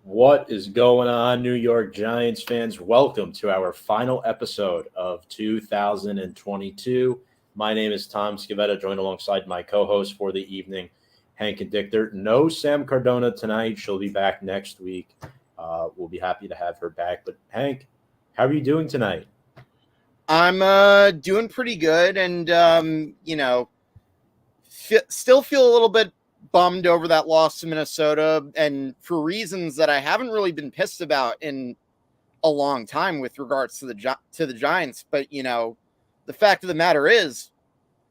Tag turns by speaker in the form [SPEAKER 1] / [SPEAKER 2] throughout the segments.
[SPEAKER 1] What is going on, New York Giants fans? Welcome to our final episode of 2022. My name is Tom Scavetta, joined alongside my co host for the evening, Hank and Dichter. No Sam Cardona tonight. She'll be back next week. We'll be happy to have her back. But, Hank, how are you doing tonight?
[SPEAKER 2] I'm doing pretty good, and still feel a little bit bummed over that loss to Minnesota, and for reasons that I haven't really been pissed about in a long time with regards to the Giants. But the fact of the matter is,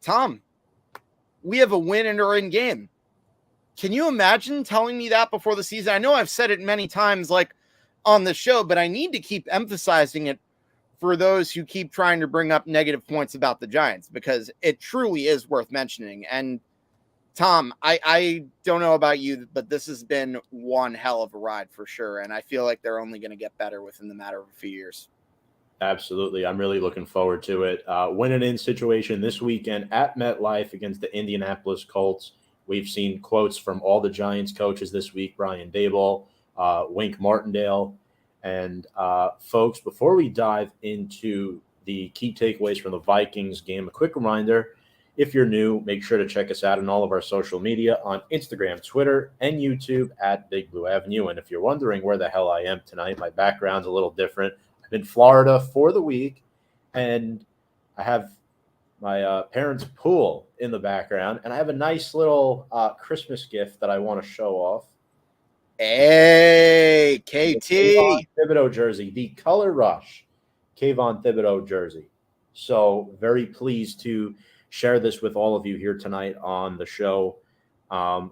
[SPEAKER 2] Tom, we have a win and are in game. Can you imagine telling me that before the season? I know I've said it many times, like on the show, but I need to keep emphasizing it for those who keep trying to bring up negative points about the Giants, because it truly is worth mentioning. And Tom, I don't know about you, but this has been one hell of a ride for sure. And I feel like they're only going to get better within the matter of a few years.
[SPEAKER 1] Absolutely. I'm really looking forward to it. Winning in situation this weekend at MetLife against the Indianapolis Colts. We've seen quotes from all the Giants coaches this week, Brian Daboll, Wink Martindale. And folks, before we dive into the key takeaways from the Vikings game, a quick reminder, if you're new, make sure to check us out on all of our social media on Instagram, Twitter, and YouTube at Big Blue Avenue. And if you're wondering where the hell I am tonight, my background's a little different. I'm in Florida for the week, and I have my parents' pool in the background, and I have a nice little Christmas gift that I want to show off.
[SPEAKER 2] Hey,
[SPEAKER 1] The
[SPEAKER 2] KT.
[SPEAKER 1] Kayvon Thibodeau jersey, the Color Rush Kayvon Thibodeau jersey. So very pleased to share this with all of you here tonight on the show.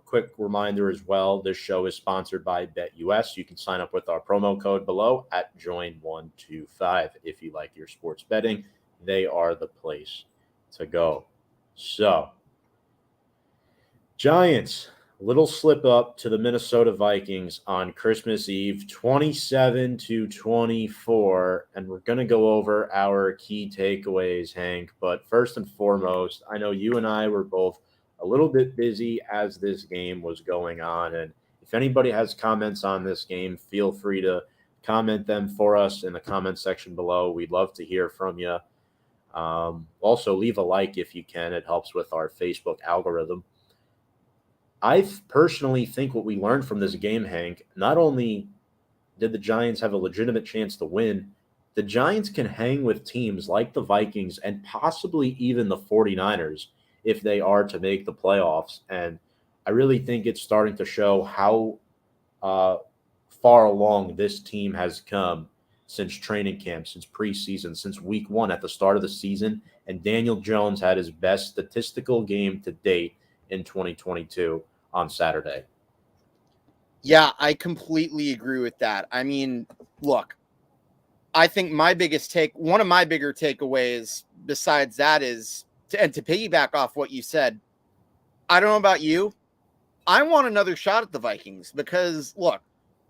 [SPEAKER 1] Quick reminder as well, this show is sponsored by BetUS. You can sign up with our promo code below at Join125 if you like your sports betting. They are the place to go. So, Giants, little slip up to the Minnesota Vikings on Christmas Eve, 27-24. And we're going to go over our key takeaways, Hank. But first and foremost, I know you and I were both a little bit busy as this game was going on. And if anybody has comments on this game, feel free to comment them for us in the comment section below. We'd love to hear from you. Also, leave a like if you can. It helps with our Facebook algorithm. I personally think what we learned from this game, Hank, not only did the Giants have a legitimate chance to win, the Giants can hang with teams like the Vikings and possibly even the 49ers if they are to make the playoffs. And I really think it's starting to show how far along this team has come since training camp, since preseason, since week one at the start of the season. And Daniel Jones had his best statistical game to date in 2022 on Saturday.
[SPEAKER 2] Yeah, I completely agree with that. I mean, look, I think one of my bigger takeaways besides that is, and to piggyback off what you said, I don't know about you, I want another shot at the Vikings because, look,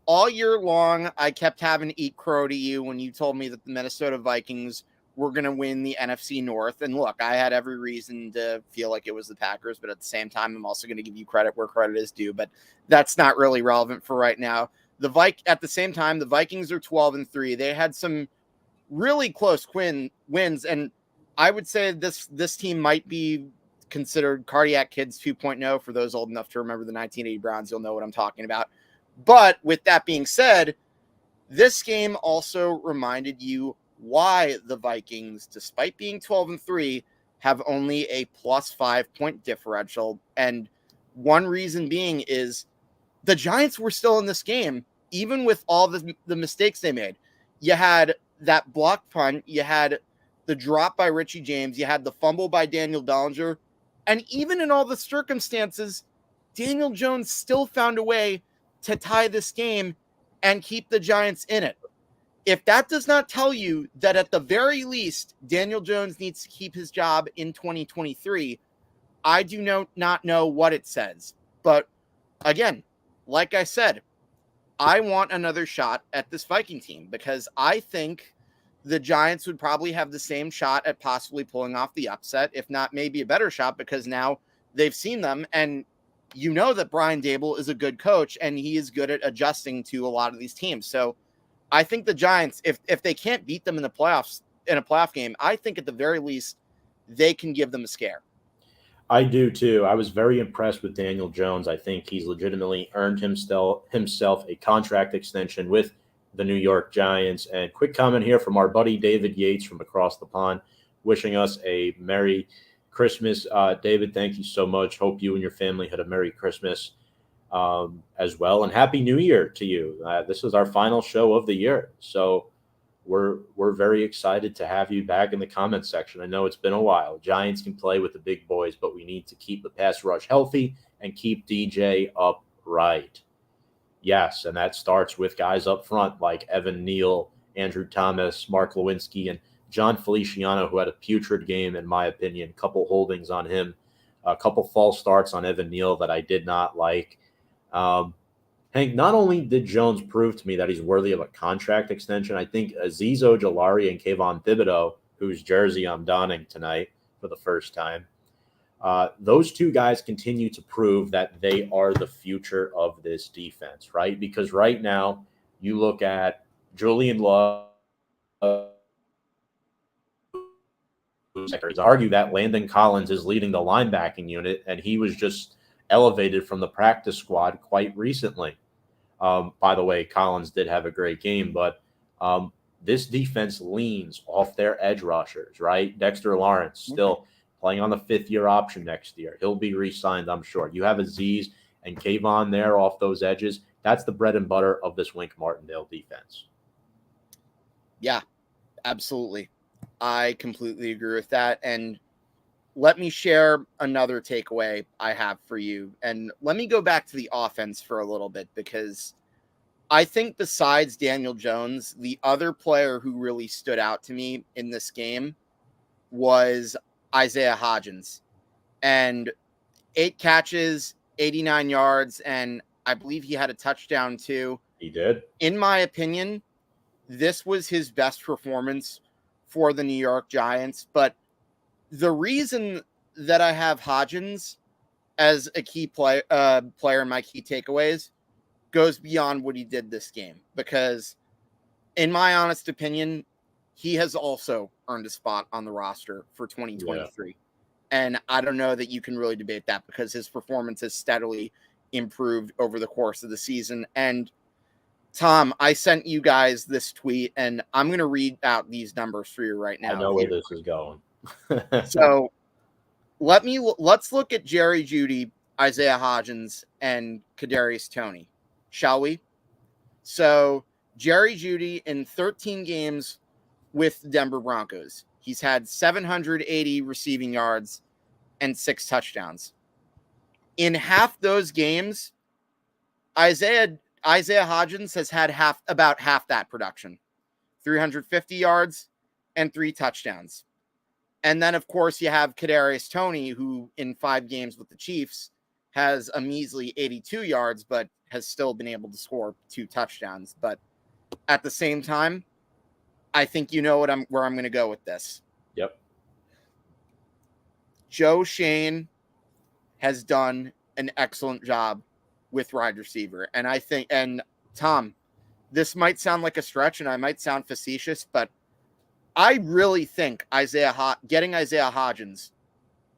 [SPEAKER 2] all year long, I kept having to eat crow to you when you told me that the Minnesota Vikings were going to win the NFC North. And look, I had every reason to feel like it was the Packers, but at the same time, I'm also going to give you credit where credit is due. But that's not really relevant for right now. At the same time, the Vikings are 12-3. They had some really close wins, and I would say this team might be considered Cardiac Kids 2.0 for those old enough to remember the 1980 Browns. You'll know what I'm talking about. But with that being said, this game also reminded you why the Vikings, despite being 12-3, have only a plus 5-point differential. And one reason being is the Giants were still in this game, even with all the mistakes they made. You had that blocked punt, you had the drop by Richie James, you had the fumble by Daniel Bellinger, and even in all the circumstances, Daniel Jones still found a way to tie this game and keep the Giants in it. If that does not tell you that at the very least, Daniel Jones needs to keep his job in 2023, I do not know what it says. But again, like I said, I want another shot at this Viking team because I think the Giants would probably have the same shot at possibly pulling off the upset, if not maybe a better shot, because now they've seen them. And you know that Brian Dable is a good coach and he is good at adjusting to a lot of these teams. So I think the Giants, if they can't beat them in the playoffs, in a playoff game, I think at the very least they can give them a scare.
[SPEAKER 1] I do too. I was very impressed with Daniel Jones. I think he's legitimately earned himself a contract extension with the New York Giants. And quick comment here from our buddy David Yates from across the pond, wishing us a Merry Christmas. David, thank you so much. Hope you and your family had a Merry Christmas as well, and Happy New Year to you. This is our final show of the year, so we're very excited to have you back in the comments section. I know it's been a while. Giants can play with the big boys, but we need to keep the pass rush healthy and keep DJ upright. Yes, and that starts with guys up front like Evan Neal, Andrew Thomas, Mark Lewinsky, and John Feliciano, who had a putrid game, in my opinion. A couple holdings on him, a couple false starts on Evan Neal that I did not like. Hank, not only did Jones prove to me that he's worthy of a contract extension, I think Azeez Ojulari and Kayvon Thibodeau, whose jersey I'm donning tonight for the first time, those two guys continue to prove that they are the future of this defense, right? Because right now, you look at Julian Love. Argue that Landon Collins is leading the linebacking unit, and he was just elevated from the practice squad quite recently. By the way, Collins did have a great game, but this defense leans off their edge rushers, right? Dexter Lawrence still playing on the fifth-year option next year. He'll be re-signed, I'm sure. You have Azeez and Kayvon there off those edges. That's the bread and butter of this Wink Martindale defense.
[SPEAKER 2] Yeah, absolutely. I completely agree with that. And let me share another takeaway I have for you. And let me go back to the offense for a little bit, because I think besides Daniel Jones, the other player who really stood out to me in this game was Isaiah Hodgins. And 8 catches, 89 yards, and I believe he had a touchdown too.
[SPEAKER 1] He did.
[SPEAKER 2] In my opinion, this was his best performance for the New York Giants. But the reason that I have Hodgins as a key player in my key takeaways goes beyond what he did this game, because in my honest opinion, he has also earned a spot on the roster for 2023. Yeah. And I don't know that you can really debate that, because his performance has steadily improved over the course of the season. And Tom, I sent you guys this tweet, and I'm going to read out these numbers for you right now.
[SPEAKER 1] I know where this is going.
[SPEAKER 2] So let's look at Jerry Jeudy, Isaiah Hodgins, and Kadarius Toney, shall we? So Jerry Jeudy in 13 games with the Denver Broncos, he's had 780 receiving yards and 6 touchdowns. In half those games, Isaiah Hodgins has had about half that production, 350 yards and 3 touchdowns. And then, of course, you have Kadarius Toney, who in 5 games with the Chiefs has a measly 82 yards, but has still been able to score 2 touchdowns. But at the same time, I think you know where I'm going to go with this.
[SPEAKER 1] Yep.
[SPEAKER 2] Joe Schoen has done an excellent job with wide receiver. And I think, and Tom, this might sound like a stretch and I might sound facetious, but I really think getting Isaiah Hodgins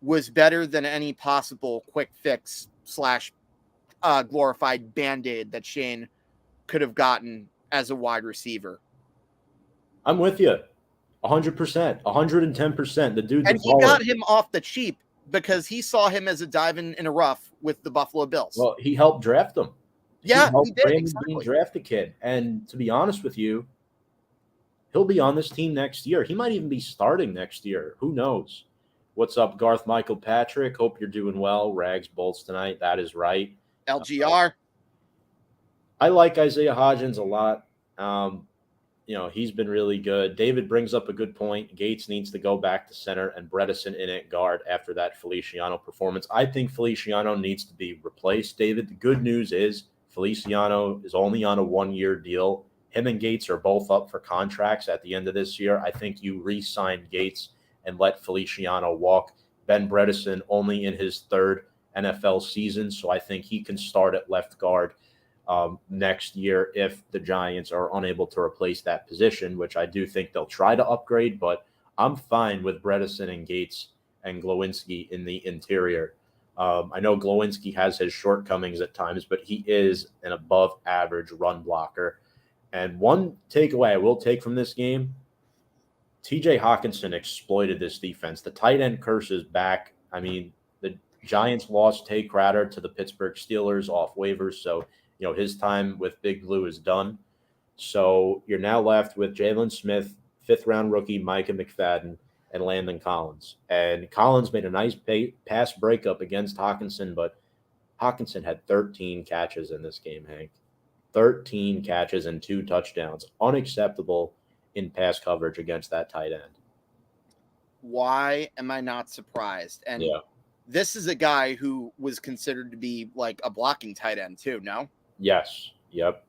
[SPEAKER 2] was better than any possible quick fix / glorified Band-Aid that Shane could have gotten as a wide receiver.
[SPEAKER 1] I'm with you 100%, 110%. The dude's
[SPEAKER 2] and he got him off the cheap because he saw him as a diving in a rough with the Buffalo Bills.
[SPEAKER 1] Well, he helped draft him.
[SPEAKER 2] Yeah, he did.
[SPEAKER 1] Exactly. Draft the kid. And to be honest with you, he'll be on this team next year. He might even be starting next year. Who knows? What's up, Garth Michael Patrick? Hope you're doing well. Rags Bolts tonight. That is right.
[SPEAKER 2] LGR.
[SPEAKER 1] I like Isaiah Hodgins a lot. He's been really good. David brings up a good point. Gates needs to go back to center and Bredesen in at guard after that Feliciano performance. I think Feliciano needs to be replaced, David. The good news is Feliciano is only on a 1-year deal. Him and Gates are both up for contracts at the end of this year. I think you re-sign Gates and let Feliciano walk. Ben Bredesen only in his 3rd NFL season. So I think he can start at left guard next year if the Giants are unable to replace that position, which I do think they'll try to upgrade. But I'm fine with Bredesen and Gates and Glowinski in the interior. I know Glowinski has his shortcomings at times, but he is an above average run blocker. And one takeaway I will take from this game, TJ Hawkinson exploited this defense. The tight end curse is back. I mean, the Giants lost Tay Crowder to the Pittsburgh Steelers off waivers. So, his time with Big Blue is done. So you're now left with Jalen Smith, 5th-round rookie Micah McFadden, and Landon Collins. And Collins made a nice pass breakup against Hawkinson, but Hawkinson had 13 catches in this game, Hank. 13 catches and 2 touchdowns. Unacceptable in pass coverage against that tight end.
[SPEAKER 2] Why am I not surprised? And this is a guy who was considered to be like a blocking tight end too, no?
[SPEAKER 1] Yes. Yep.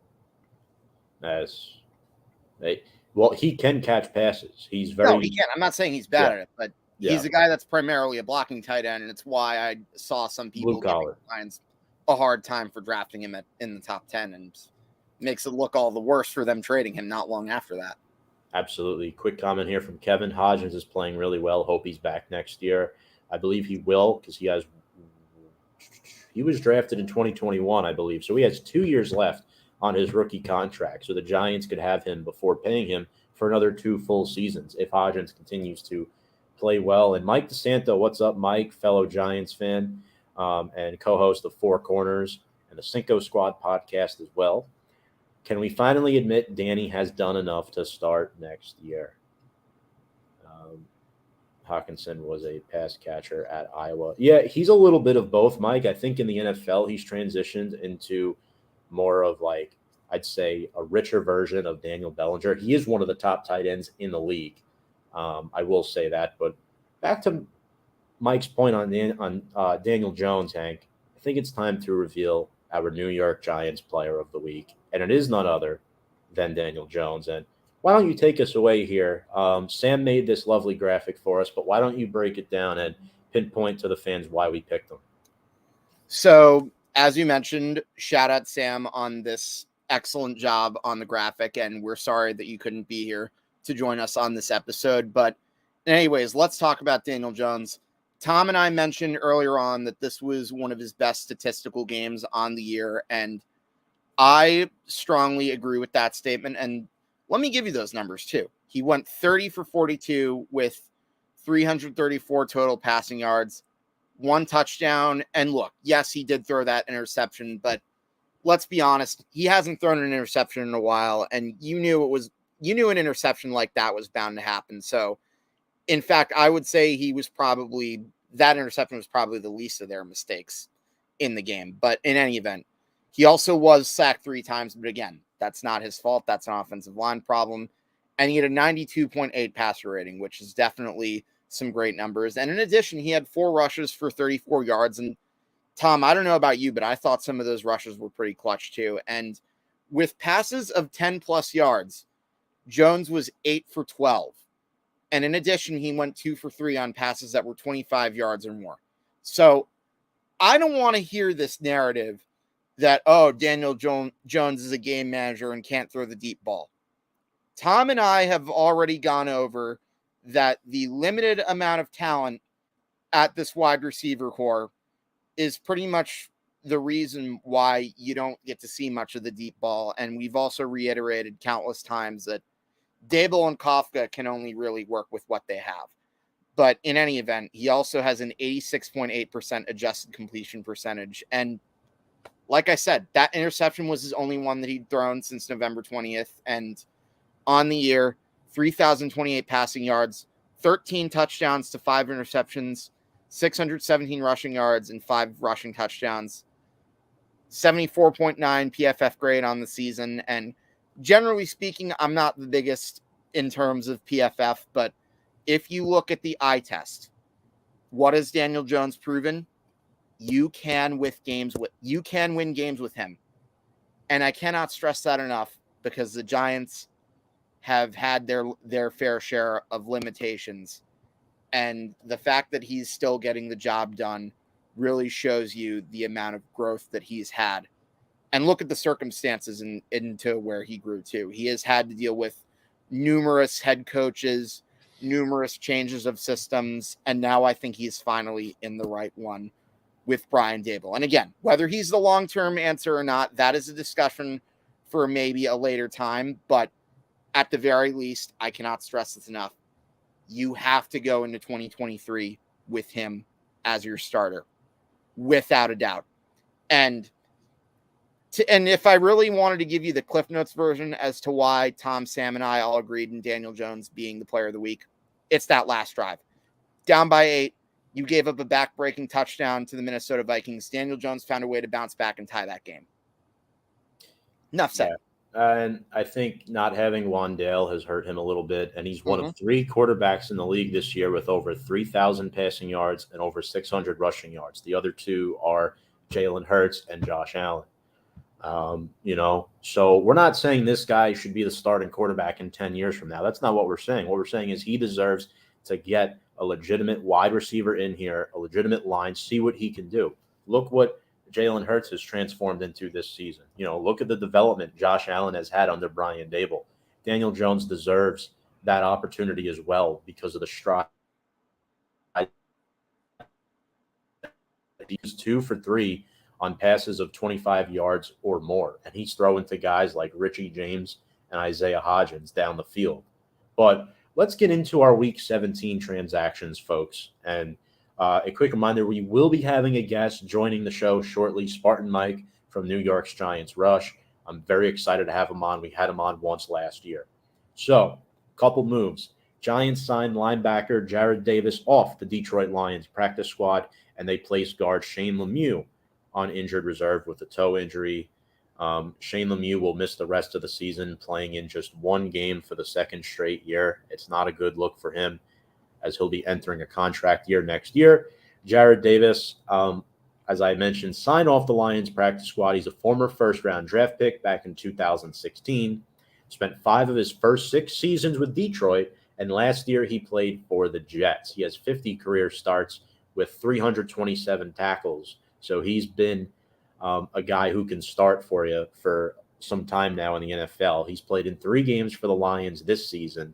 [SPEAKER 1] Well, he can catch passes. He's very.
[SPEAKER 2] No, he can. I'm not saying he's bad at it, but he's a guy that's primarily a blocking tight end, and it's why I saw some people giving Lions a hard time for drafting him in the top 10, and makes it look all the worse for them trading him not long after that.
[SPEAKER 1] Absolutely. Quick comment here from Kevin. Hodgins is playing really well. Hope he's back next year. I believe he will because he was drafted in 2021, I believe. So he has 2 years left on his rookie contract. So the Giants could have him before paying him for another 2 full seasons if Hodgins continues to play well. And Mike DeSanto, what's up, Mike? Fellow Giants fan and co-host of Four Corners and the Cinco Squad podcast as well. Can we finally admit Danny has done enough to start next year? Hawkinson was a pass catcher at Iowa. Yeah, he's a little bit of both, Mike. I think in the NFL, he's transitioned into more of like, I'd say, a richer version of Daniel Bellinger. He is one of the top tight ends in the league. I will say that. But back to Mike's point on Daniel Jones, Hank, I think it's time to reveal our New York Giants player of the week. And it is none other than Daniel Jones. And why don't you take us away here? Sam made this lovely graphic for us, but why don't you break it down and pinpoint to the fans why we picked them?
[SPEAKER 2] So, as you mentioned, shout out Sam on this excellent job on the graphic, and we're sorry that you couldn't be here to join us on this episode. But anyways, let's talk about Daniel Jones. Tom and I mentioned earlier on that this was one of his best statistical games on the year, and I strongly agree with that statement. And let me give you those numbers too. He went 30 for 42 with 334 total passing yards, 1 touchdown. And look, yes, he did throw that interception, but let's be honest, he hasn't thrown an interception in a while, and you knew an interception like that was bound to happen. So, in fact, I would say that interception was probably the least of their mistakes in the game. But in any event, he also was sacked 3 times, but again, that's not his fault. That's an offensive line problem. And he had a 92.8 passer rating, which is definitely some great numbers. And in addition, he had 4 rushes for 34 yards. And Tom, I don't know about you, but I thought some of those rushes were pretty clutch too. And with passes of 10 plus yards, Jones was 8 for 12. And in addition, he went 2 for 3 on passes that were 25 yards or more. So I don't want to hear this narrative that, Daniel Jones is a game manager and can't throw the deep ball. Tom and I have already gone over that the limited amount of talent at this wide receiver core is pretty much the reason why you don't get to see much of the deep ball. And we've also reiterated countless times that Dable and Kafka can only really work with what they have. But in any event, he also has an 86.8% adjusted completion percentage. And like I said, that interception was his only one that he'd thrown since November 20th. And on the year, 3,028 passing yards, 13 touchdowns to 5 interceptions, 617 rushing yards, and 5 rushing touchdowns, 74.9 PFF grade on the season. And generally speaking, I'm not the biggest in terms of PFF, but if you look at the eye test, what has Daniel Jones proven? You can win games with him. And I cannot stress that enough because the Giants have had their fair share of limitations. And the fact that he's still getting the job done really shows you the amount of growth that he's had. And look at the circumstances into where he grew to. He has had to deal with numerous head coaches, numerous changes of systems, and now I think he's finally in the right one with Brian Daboll. And again, whether he's the long-term answer or not, that is a discussion for maybe a later time. But at the very least, I cannot stress this enough. You have to go into 2023 with him as your starter, without a doubt. And if I really wanted to give you the Cliff Notes version as to why Tom, Sam, and I all agreed in Daniel Jones being the player of the week, it's that last drive. Down by 8, you gave up a back-breaking touchdown to the Minnesota Vikings. Daniel Jones found a way to bounce back and tie that game. Enough said.
[SPEAKER 1] Yeah. And I think not having Wan'Dale has hurt him a little bit, and he's one of 3 quarterbacks in the league this year with over 3,000 passing yards and over 600 rushing yards. The other 2 are Jalen Hurts and Josh Allen. So we're not saying this guy should be the starting quarterback in 10 years from now. That's not what we're saying. What we're saying is he deserves to get a legitimate wide receiver in here, a legitimate line, see what he can do. Look what Jalen Hurts has transformed into this season. Look at the development Josh Allen has had under Brian Daboll. Daniel Jones deserves that opportunity as well because of the stride. He's 2 for 3 on passes of 25 yards or more. And he's throwing to guys like Richie James and Isaiah Hodgins down the field. But let's get into our Week 17 transactions, folks. And a quick reminder, we will be having a guest joining the show shortly, Spartan Mike from New York's Giants Rush. I'm very excited to have him on. We had him on once last year. So, couple moves. Giants signed linebacker Jared Davis off the Detroit Lions practice squad, and they placed guard Shane Lemieux on injured reserve with a toe injury. Shane Lemieux will miss the rest of the season, playing in just 1 game for the 2nd straight year. It's not a good look for him, as he'll be entering a contract year next year. Jared Davis, as I mentioned, signed off the Lions practice squad. He's a former first-round draft pick back in 2016. Spent 5 of his first 6 seasons with Detroit, and last year he played for the Jets. He has 50 career starts with 327 tackles. So he's been a guy who can start for you for some time now in the NFL. He's played in 3 games for the Lions this season.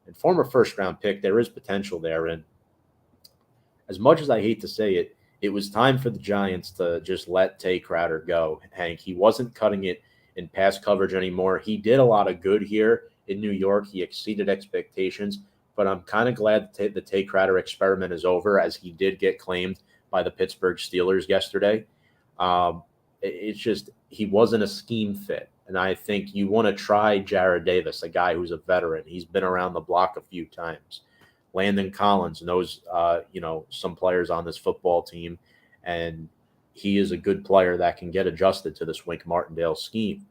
[SPEAKER 1] And former first-round pick, there is potential there. And as much as I hate to say it, it was time for the Giants to just let Tay Crowder go, Hank. He wasn't cutting it in pass coverage anymore. He did a lot of good here in New York. He exceeded expectations. But I'm kind of glad the Tay Crowder experiment is over, as he did get claimed by the Pittsburgh Steelers yesterday. It's just he wasn't a scheme fit. And I think you want to try Jared Davis, a guy who's a veteran. He's been around the block a few times. Landon Collins knows, some players on this football team, and he is a good player that can get adjusted to this Wink Martindale scheme.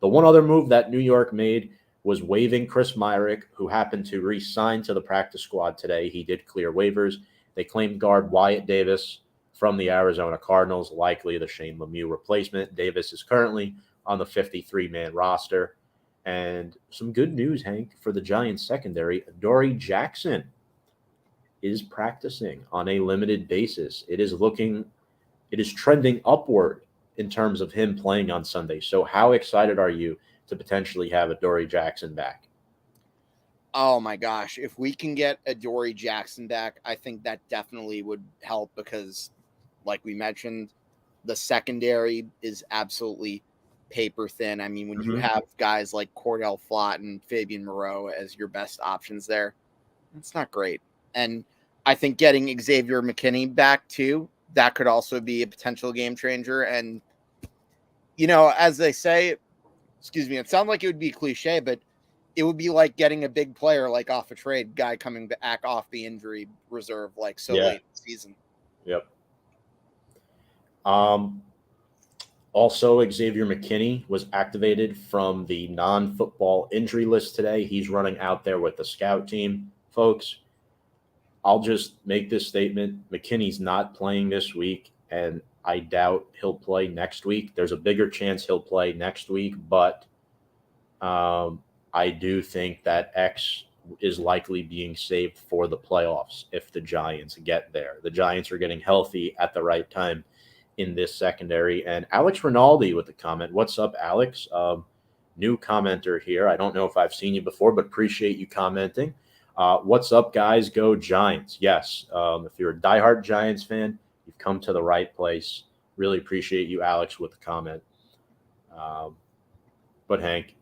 [SPEAKER 1] The one other move that New York made was waiving Chris Myrick, who happened to re-sign to the practice squad today. He did clear waivers. They claimed guard Wyatt Davis from the Arizona Cardinals, likely the Shane Lemieux replacement. Davis is currently on the 53-man roster. And some good news, Hank, for the Giants secondary. Adoree Jackson is practicing on a limited basis. It is trending upward in terms of him playing on Sunday. So how excited are you to potentially have Adoree Jackson back?
[SPEAKER 2] Oh my gosh. If we can get Adoree Jackson back, I think that definitely would help because, like we mentioned, the secondary is absolutely paper thin. I mean, when you have guys like Cordell Flott and Fabian Moreau as your best options there, it's not great. And I think getting Xavier McKinney back too, that could also be a potential game changer. And, as they say, it sounds like it would be cliche, but it would be like getting a big player like off a trade, guy coming back off the injury reserve late in the season.
[SPEAKER 1] Yep. Also, Xavier McKinney was activated from the non-football injury list today. He's running out there with the scout team. Folks, I'll just make this statement. McKinney's not playing this week, and I doubt he'll play next week. There's a bigger chance he'll play next week, but I do think that X is likely being saved for the playoffs if the Giants get there. The Giants are getting healthy at the right time in this secondary. And Alex Rinaldi with the comment. What's up, Alex? New commenter here. I don't know if I've seen you before, but appreciate you commenting. What's up, guys? Go Giants. Yes. If you're a diehard Giants fan, you've come to the right place. Really appreciate you, Alex, with the comment. But Hank,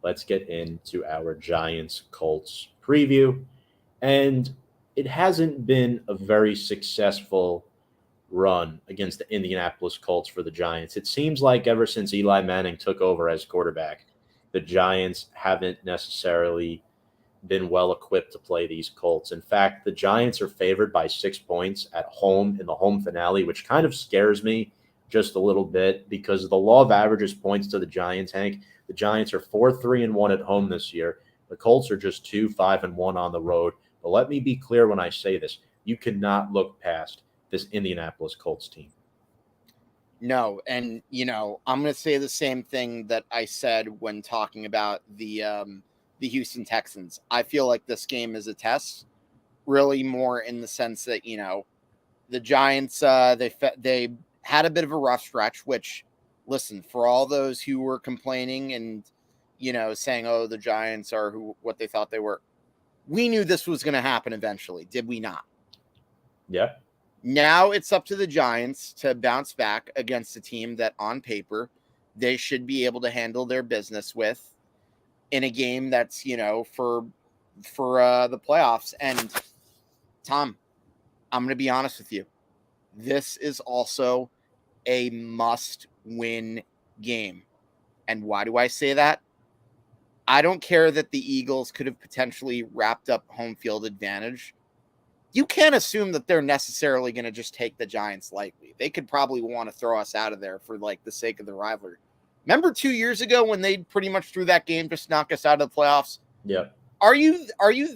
[SPEAKER 1] let's get into our Giants-Colts preview. And it hasn't been a very successful run against the Indianapolis Colts for the Giants. It seems like ever since Eli Manning took over as quarterback, the Giants haven't necessarily been well equipped to play these Colts. In fact, the Giants are favored by 6 points at home in the home finale, which kind of scares me just a little bit because the law of averages points to the Giants, Hank. The Giants are 4-3-1 at home this year. The Colts are just 2-5-1 on the road. But let me be clear when I say this. You cannot look past this Indianapolis Colts team.
[SPEAKER 2] No, and I'm going to say the same thing that I said when talking about the Houston Texans. I feel like this game is a test, really more in the sense that the Giants they had a bit of a rough stretch. Which, listen, for all those who were complaining and saying, "Oh, the Giants are what they thought they were," we knew this was going to happen eventually, did we not?
[SPEAKER 1] Yeah.
[SPEAKER 2] Now it's up to the Giants to bounce back against a team that on paper they should be able to handle their business with in a game that's, for the playoffs. And Tom, I'm going to be honest with you. This is also a must-win game. And why do I say that? I don't care that the Eagles could have potentially wrapped up home field advantage. You can't assume that they're necessarily going to just take the Giants lightly. They could probably want to throw us out of there for the sake of the rivalry. Remember 2 years ago when they pretty much threw that game just to knock us out of the playoffs?
[SPEAKER 1] Yeah.
[SPEAKER 2] Are you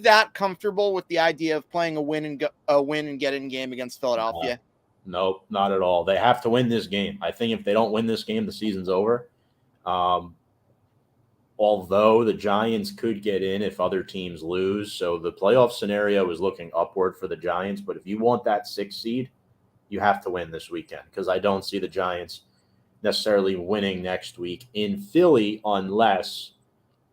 [SPEAKER 2] that comfortable with the idea of playing a win and get in game against Philadelphia?
[SPEAKER 1] Nope, not at all. They have to win this game. I think if they don't win this game, the season's over. Although the Giants could get in if other teams lose. So the playoff scenario is looking upward for the Giants. But if you want that 6th seed, you have to win this weekend because I don't see the Giants necessarily winning next week in Philly unless,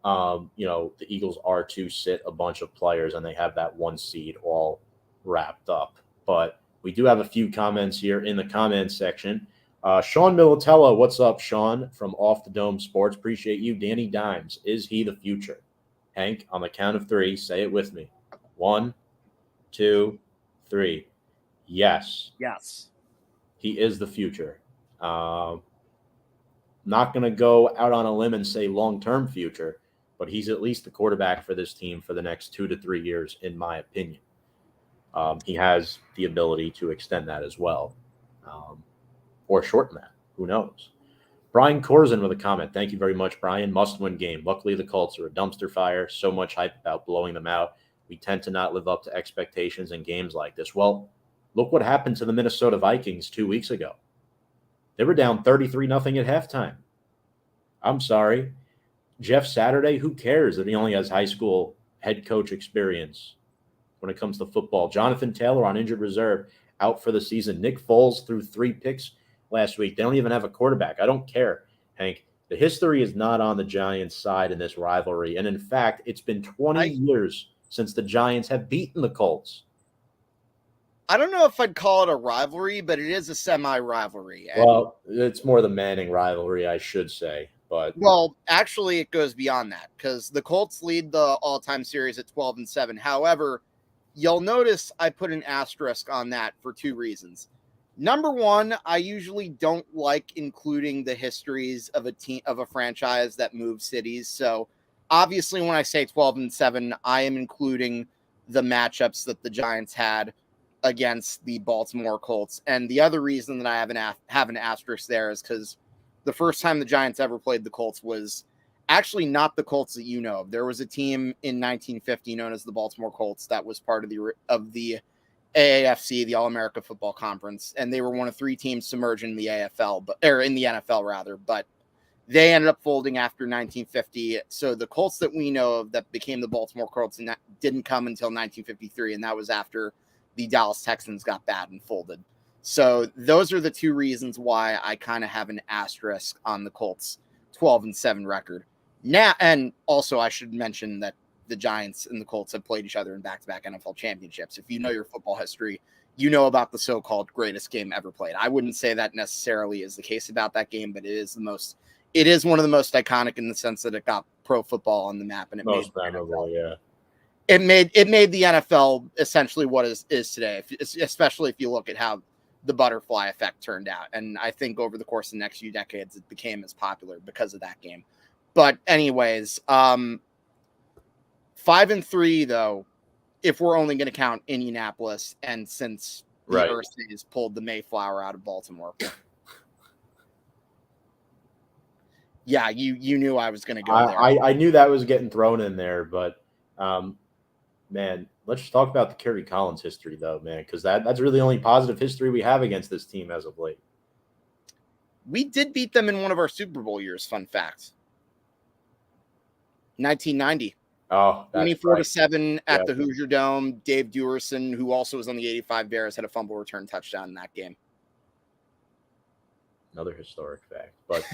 [SPEAKER 1] the Eagles are to sit a bunch of players and they have that 1 seed all wrapped up. But we do have a few comments here in the comments section. Sean Militello, what's up, Sean, from Off the Dome Sports? Appreciate you. Danny Dimes, is he the future? Hank, on the count of 3, say it with me. 1, 2, 3. Yes.
[SPEAKER 2] Yes.
[SPEAKER 1] He is the future. Not going to go out on a limb and say long-term future, but he's at least the quarterback for this team for the next 2 to 3 years, in my opinion. He has the ability to extend that as well. Or shorten that. Who knows? Brian Corzin with a comment. Thank you very much, Brian. Must-win game. Luckily, the Colts are a dumpster fire. So much hype about blowing them out. We tend to not live up to expectations in games like this. Well, look what happened to the Minnesota Vikings 2 weeks ago. They were down 33-0 at halftime. I'm sorry. Jeff Saturday, who cares that he only has high school head coach experience when it comes to football? Jonathan Taylor on injured reserve, out for the season. Nick Foles threw 3 picks last week. They don't even have a quarterback. I don't care, Hank. The history is not on the Giants' side in this rivalry. And in fact, it's been 20 years since the Giants have beaten the Colts.
[SPEAKER 2] I don't know if I'd call it a rivalry, but it is a semi-rivalry.
[SPEAKER 1] Well, it's more the Manning rivalry, I should say. But
[SPEAKER 2] well, actually, it goes beyond that because the Colts lead the all-time series at 12-7. However, you'll notice I put an asterisk on that for 2 reasons. Number one, I usually don't like including the histories of a franchise that moves cities. So obviously when I say 12-7, I am including the matchups that the Giants had against the Baltimore Colts. And the other reason that I have an asterisk there is because the first time the Giants ever played the Colts was actually not the Colts that you know of. There was a team in 1950 known as the Baltimore Colts that was part of the AAFC, the All-America Football Conference, and they were one of 3 teams submerged in the AFL, or in the NFL rather. But They ended up folding after 1950. So the Colts that we know of that became the Baltimore Colts didn't come until 1953, and that was after the Dallas Texans got bad and folded. So those are the two reasons why I kind of have an asterisk on the Colts 12-7 record. Now, and also I should mention that the Giants and the Colts have played each other in back-to-back NFL championships. If you know your football history, you know about the so-called greatest game ever played. I wouldn't say that necessarily is the case about that game, but it is one of the most iconic in the sense that it got pro football on the map, and it
[SPEAKER 1] Most memorable, yeah.
[SPEAKER 2] It made the NFL essentially what is today, especially if you look at how the butterfly effect turned out. And I think over the course of the next few decades, it became as popular because of that game. But anyways, 5-3 though, if we're only going to count Indianapolis, and since the Earths pulled the Mayflower out of Baltimore. Yeah, you knew I was going to go there.
[SPEAKER 1] I knew that was getting thrown in there, but man, let's just talk about the Kerry Collins history, though, man, because that's really the only positive history we have against this team as of late.
[SPEAKER 2] We did beat them in one of our Super Bowl years, fun fact. 1990.
[SPEAKER 1] Oh,
[SPEAKER 2] 24-7 at the Hoosier Dome. Dave Dewerson, who also was on the 85 Bears, had a fumble return touchdown in that game.
[SPEAKER 1] Another historic fact. But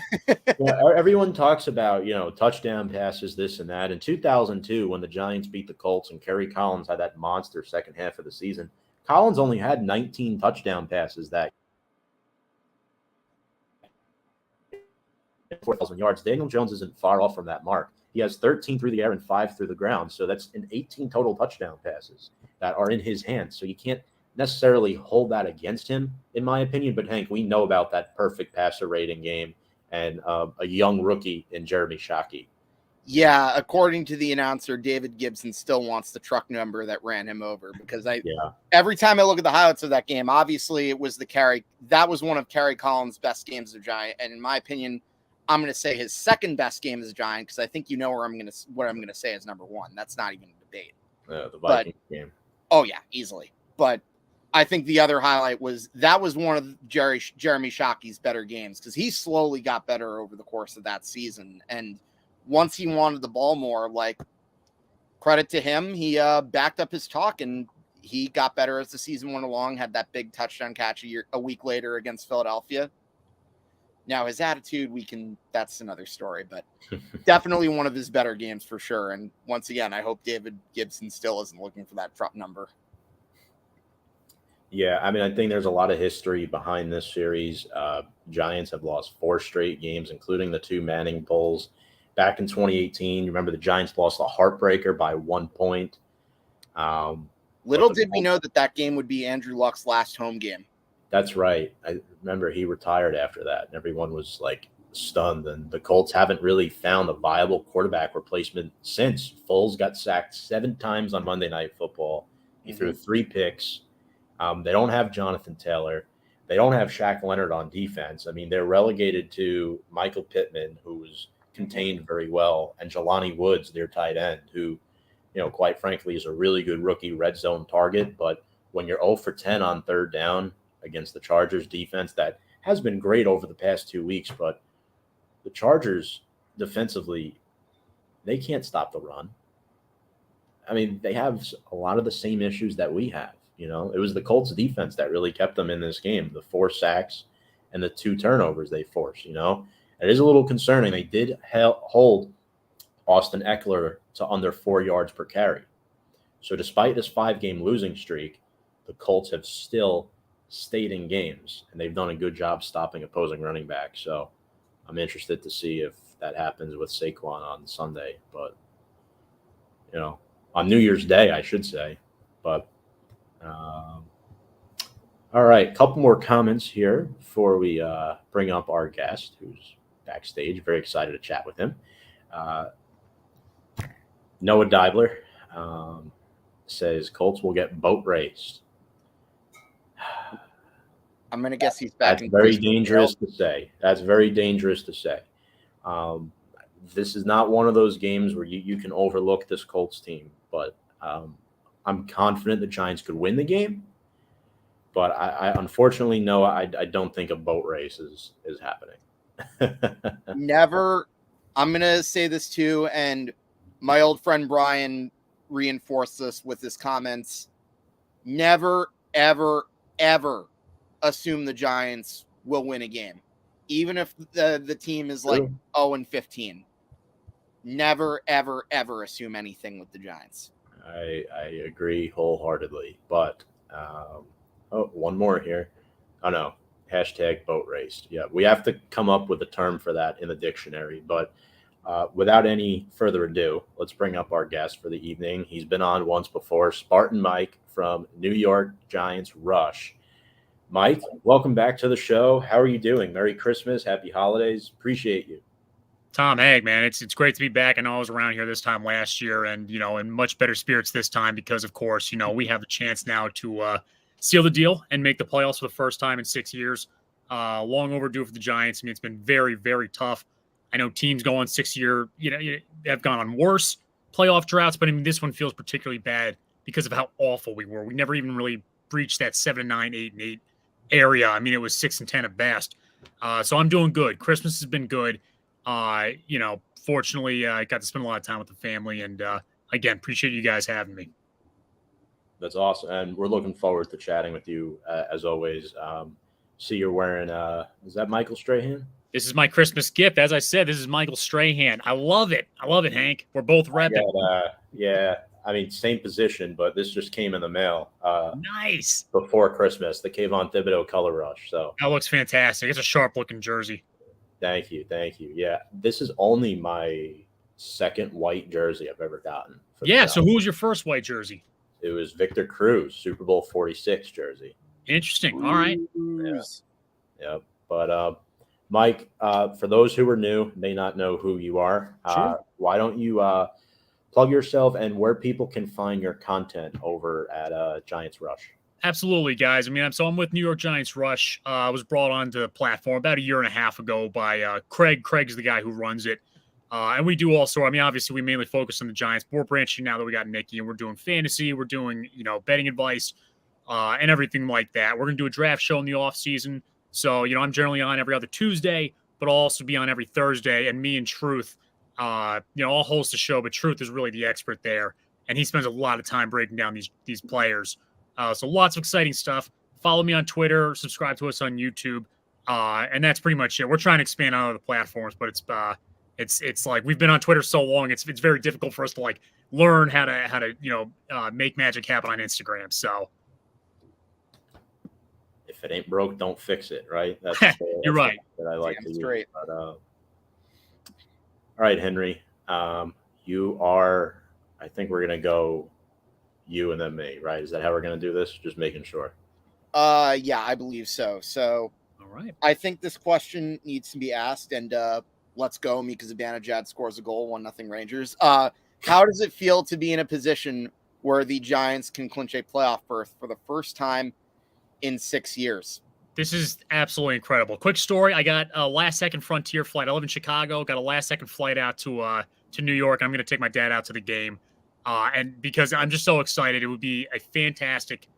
[SPEAKER 1] everyone talks about, touchdown passes, this and that. In 2002, when the Giants beat the Colts and Kerry Collins had that monster second half of the season, Collins only had 19 touchdown passes that 4,000 yards. Daniel Jones isn't far off from that mark. He has 13 through the air and 5 through the ground. So that's an 18 total touchdown passes that are in his hands. So you can't necessarily hold that against him, in my opinion. But Hank, we know about that perfect passer rating game and a young rookie in Jeremy Shockey.
[SPEAKER 2] Yeah, according to the announcer, David Gibson still wants the truck number that ran him over, because every time I look at the highlights of that game, obviously it was that was one of Kerry Collins' best games as a Giant, and in my opinion, I'm going to say his second best game as a Giant, because I think you know what I'm going to say is number one. That's not even a debate.
[SPEAKER 1] The Vikings game.
[SPEAKER 2] Oh yeah, easily. But I think the other highlight was one of Jeremy Shockey's better games, because he slowly got better over the course of that season. And once he wanted the ball more, like, credit to him, he backed up his talk and he got better as the season went along, had that big touchdown catch a week later against Philadelphia. Now his attitude, that's another story, but definitely one of his better games for sure. And once again, I hope David Gibson still isn't looking for that truck number.
[SPEAKER 1] Yeah, I mean, I think there's a lot of history behind this series. Giants have lost 4 straight games, including the 2 Manning Bowls. Back in 2018, remember the Giants lost a heartbreaker by 1 point.
[SPEAKER 2] Little did we know that game would be Andrew Luck's last home game.
[SPEAKER 1] That's right. I remember he retired after that, and everyone was like stunned. And the Colts haven't really found a viable quarterback replacement since. Foles got sacked 7 times on Monday Night Football. He threw 3 picks. They don't have Jonathan Taylor. They don't have Shaq Leonard on defense. I mean, they're relegated to Michael Pittman, who was contained very well, and Jelani Woods, their tight end, who, quite frankly, is a really good rookie red zone target. But when you're 0 for 10 on third down against the Chargers defense, that has been great over the past 2 weeks, but the Chargers defensively, they can't stop the run. I mean, they have a lot of the same issues that we have. It was the Colts defense that really kept them in this game, the 4 sacks and the 2 turnovers they forced. It is a little concerning. They did hold Austin Eckler to under 4 yards per carry. So despite this 5-game losing streak, the Colts have still stayed in games, and they've done a good job stopping opposing running backs. So I'm interested to see if that happens with Saquon on Sunday. But, on New Year's Day, I should say. But, all right, a couple more comments here before we bring up our guest, who's backstage. Very excited to chat with him. Noah Deibler says Colts will get boat raced.
[SPEAKER 2] I'm going to guess he's back.
[SPEAKER 1] That's very dangerous to say. That's very dangerous to say. This is not one of those games where you can overlook this Colts team, but I'm confident the Giants could win the game. But I unfortunately, no, I don't think a boat race is happening.
[SPEAKER 2] Never, I'm going to say this too, and my old friend Brian reinforced this with his comments. Never, ever, ever assume the Giants will win a game, even if the team is like 0-15. Never, ever, ever assume anything with the Giants.
[SPEAKER 1] I agree wholeheartedly. But one more here. Oh no, hashtag boat race. Yeah, we have to come up with a term for that in the dictionary. But without any further ado, let's bring up our guest for the evening. He's been on once before, Spartan Mike from New York Giants Rush. Mike, welcome back to the show. How are you doing? Merry Christmas, happy holidays. Appreciate you.
[SPEAKER 3] Tom Hague, man, it's great to be back. I know I was around here this time last year, and in much better spirits this time because, of course, we have the chance now to seal the deal and make the playoffs for the first time in 6 years. Long overdue for the Giants. I mean, it's been very, very tough. I know teams go on 6-year, have gone on worse playoff droughts, but I mean, this one feels particularly bad because of how awful we were. We never even really breached that 7-9, 8-8 area. I mean, it was 6-10 at best. So I'm doing good. Christmas has been good. Fortunately, I got to spend a lot of time with the family, and again, appreciate you guys having me.
[SPEAKER 1] That's awesome, and we're looking forward to chatting with you as always. See, you're wearing is that Michael Strahan?
[SPEAKER 3] This is my Christmas gift. As I said, this is Michael Strahan. I love it, Hank. We're both repping.
[SPEAKER 1] Yeah, I mean, same position, but this just came in the mail.
[SPEAKER 3] Nice.
[SPEAKER 1] Before Christmas, the Kayvon Thibodeau Color Rush. So
[SPEAKER 3] that looks fantastic. It's a sharp-looking jersey.
[SPEAKER 1] Thank you. Yeah, this is only my second white jersey I've ever gotten.
[SPEAKER 3] Yeah, so who was your first white jersey?
[SPEAKER 1] It was Victor Cruz, Super Bowl 46 jersey.
[SPEAKER 3] Interesting. All right.
[SPEAKER 1] Yeah. But Mike, for those who are new, may not know who you are.
[SPEAKER 3] Sure.
[SPEAKER 1] Why don't you plug yourself and where people can find your content over at Giants Rush?
[SPEAKER 3] Absolutely, guys. I mean, I'm with New York Giants Rush. I was brought onto the platform about a year and a half ago by Craig. Craig's the guy who runs it. And we do also, I mean, obviously we mainly focus on the Giants, but we're branching now that we got Nikki, and we're doing fantasy, we're doing, betting advice, and everything like that. We're going to do a draft show in the off season. So, I'm generally on every other Tuesday, but I'll also be on every Thursday, and me and Truth, I'll host the show, but Truth is really the expert there. And he spends a lot of time breaking down these players. So lots of exciting stuff. Follow me on Twitter, subscribe to us on YouTube. And that's pretty much it. We're trying to expand on other platforms, but it's like we've been on Twitter so long, it's very difficult for us to like learn how to make magic happen on Instagram. So
[SPEAKER 1] if it ain't broke, don't fix it, right? That's
[SPEAKER 3] you're right.
[SPEAKER 1] That I like to use.
[SPEAKER 2] Great.
[SPEAKER 1] But, all right, Henry. You are, I think we're gonna go you and then me, right? Is that how we're gonna do this? Just making sure.
[SPEAKER 2] Yeah, I believe so. So
[SPEAKER 3] all right.
[SPEAKER 2] I think this question needs to be asked, and let's go. Mika Zibanejad scores a goal, 1-0 Rangers. How does it feel to be in a position where the Giants can clinch a playoff berth for the first time in 6 years?
[SPEAKER 3] This is absolutely incredible. Quick story. I got a last-second Frontier flight. I live in Chicago. Got a last-second flight out to New York. I'm going to take my dad out to the game. And because I'm just so excited, it would be a fantastic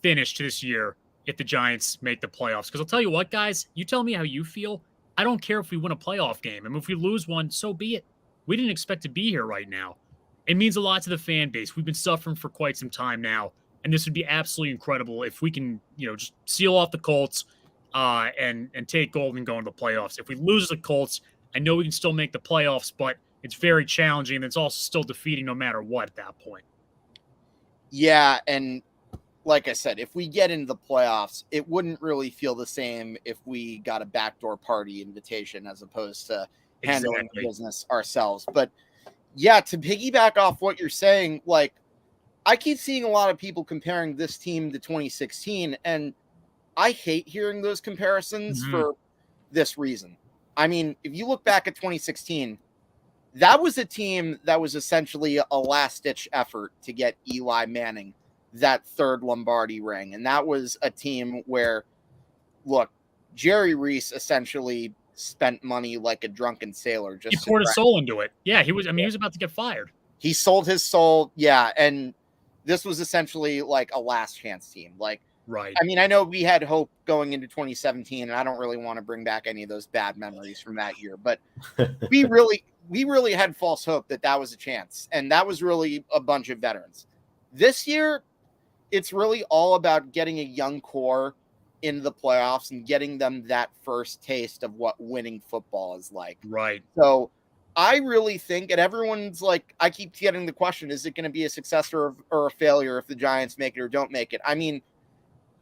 [SPEAKER 3] finish to this year if the Giants make the playoffs. Because I'll tell you what, guys, you tell me how you feel. I don't care if we win a playoff game. I mean, if we lose one, so be it. We didn't expect to be here right now. It means a lot to the fan base. We've been suffering for quite some time now. And this would be absolutely incredible if we can, just seal off the Colts and take gold and go into the playoffs. If we lose the Colts, I know we can still make the playoffs, but it's very challenging, and it's also still defeating no matter what at that point.
[SPEAKER 2] Yeah, and like I said, if we get into the playoffs, it wouldn't really feel the same if we got a backdoor party invitation as opposed to handling the business ourselves. But yeah, to piggyback off what you're saying, like I keep seeing a lot of people comparing this team to 2016, and I hate hearing those comparisons for this reason. I mean, if you look back at 2016, that was a team that was essentially a last-ditch effort to get Eli Manning that third Lombardi ring. And that was a team where, look, Jerry Reese essentially spent money like a drunken sailor.
[SPEAKER 3] He poured his soul into it. Yeah, he was about to get fired.
[SPEAKER 2] He sold his soul, yeah, and this was essentially like a last-chance team. Like,
[SPEAKER 3] Right.
[SPEAKER 2] I mean, I know we had hope going into 2017, and I don't really want to bring back any of those bad memories from that year, but we really had false hope that was a chance, and that was really a bunch of veterans. This year, it's really all about getting a young core into the playoffs and getting them that first taste of what winning football is like.
[SPEAKER 3] Right.
[SPEAKER 2] So I really think, and everyone's like, I keep getting the question, is it going to be a success or a failure if the Giants make it or don't make it? I mean,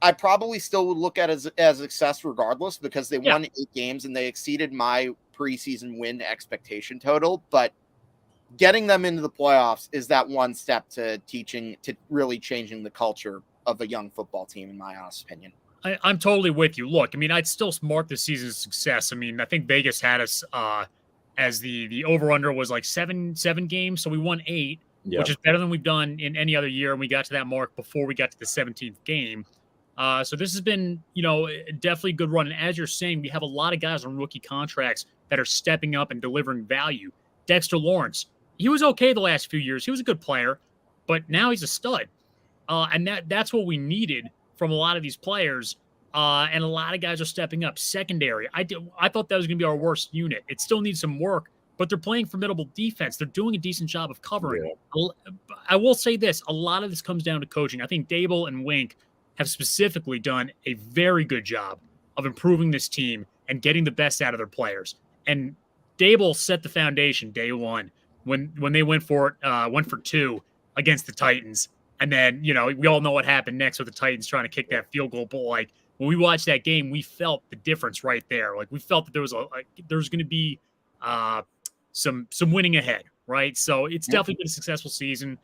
[SPEAKER 2] I probably still would look at it as a success regardless, because they won 8 games and they exceeded my preseason win expectation total. But getting them into the playoffs is that one step to really changing the culture of a young football team, in my honest opinion.
[SPEAKER 3] I'm totally with you. Look, I mean, I'd still mark the season as a success. I mean, I think Vegas had us as the over-under was like seven games, so we won 8, which is better than we've done in any other year, and we got to that mark before we got to the 17th game. So this has been, definitely a good run. And as you're saying, we have a lot of guys on rookie contracts that are stepping up and delivering value. Dexter Lawrence, he was okay the last few years. He was a good player, but now he's a stud. And that's what we needed from a lot of these players. And a lot of guys are stepping up. Secondary, I thought that was going to be our worst unit. It still needs some work, but they're playing formidable defense. They're doing a decent job of covering. Yeah. I will say this. A lot of this comes down to coaching. I think Dable and Wink have specifically done a very good job of improving this team and getting the best out of their players. And Dable set the foundation day one when they went for 2 against the Titans. And then, we all know what happened next with the Titans trying to kick that field goal. But when we watched that game, we felt the difference right there. We felt that there was going to be some winning ahead, right? So it's definitely been a successful season.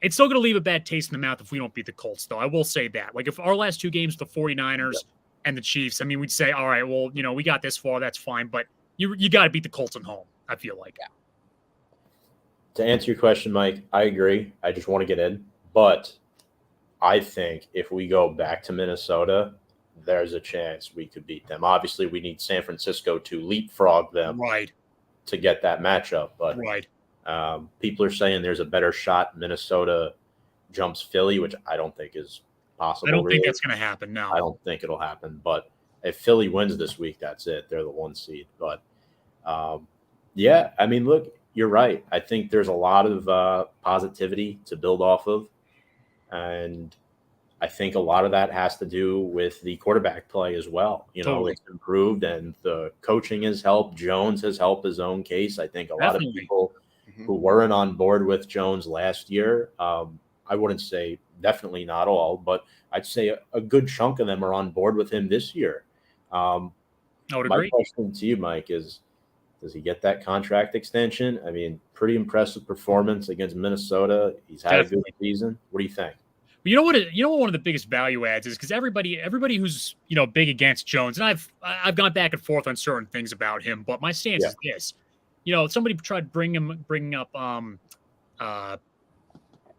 [SPEAKER 3] It's still going to leave a bad taste in the mouth if we don't beat the Colts, though. I will say that. If our last 2 games, the 49ers and the Chiefs, I mean, we'd say, all right, well, we got this far, that's fine. But you got to beat the Colts at home, I feel like.
[SPEAKER 2] Yeah.
[SPEAKER 1] To answer your question, Mike, I agree. I just want to get in. But I think if we go back to Minnesota, there's a chance we could beat them. Obviously, we need San Francisco to leapfrog them to get that matchup. But people are saying there's a better shot Minnesota jumps Philly, which I don't think is possible.
[SPEAKER 3] I don't think that's going to happen, no.
[SPEAKER 1] I don't think it'll happen. But if Philly wins this week, that's it. They're the 1 seed. But, I mean, look, you're right. I think there's a lot of positivity to build off of. And I think a lot of that has to do with the quarterback play as well.
[SPEAKER 3] Totally.
[SPEAKER 1] It's improved and the coaching has helped. Jones has helped his own case. I think a lot of people who weren't on board with Jones last year, I wouldn't say definitely not all, but I'd say a good chunk of them are on board with him this year.
[SPEAKER 3] I would agree.
[SPEAKER 1] My question to you, Mike, is does he get that contract extension? I mean, pretty impressive performance against Minnesota. He's had a good season. What do you think?
[SPEAKER 3] You know what one of the biggest value adds is, because everybody who's big against Jones, and I've gone back and forth on certain things about him, but my stance is this. Somebody tried bringing up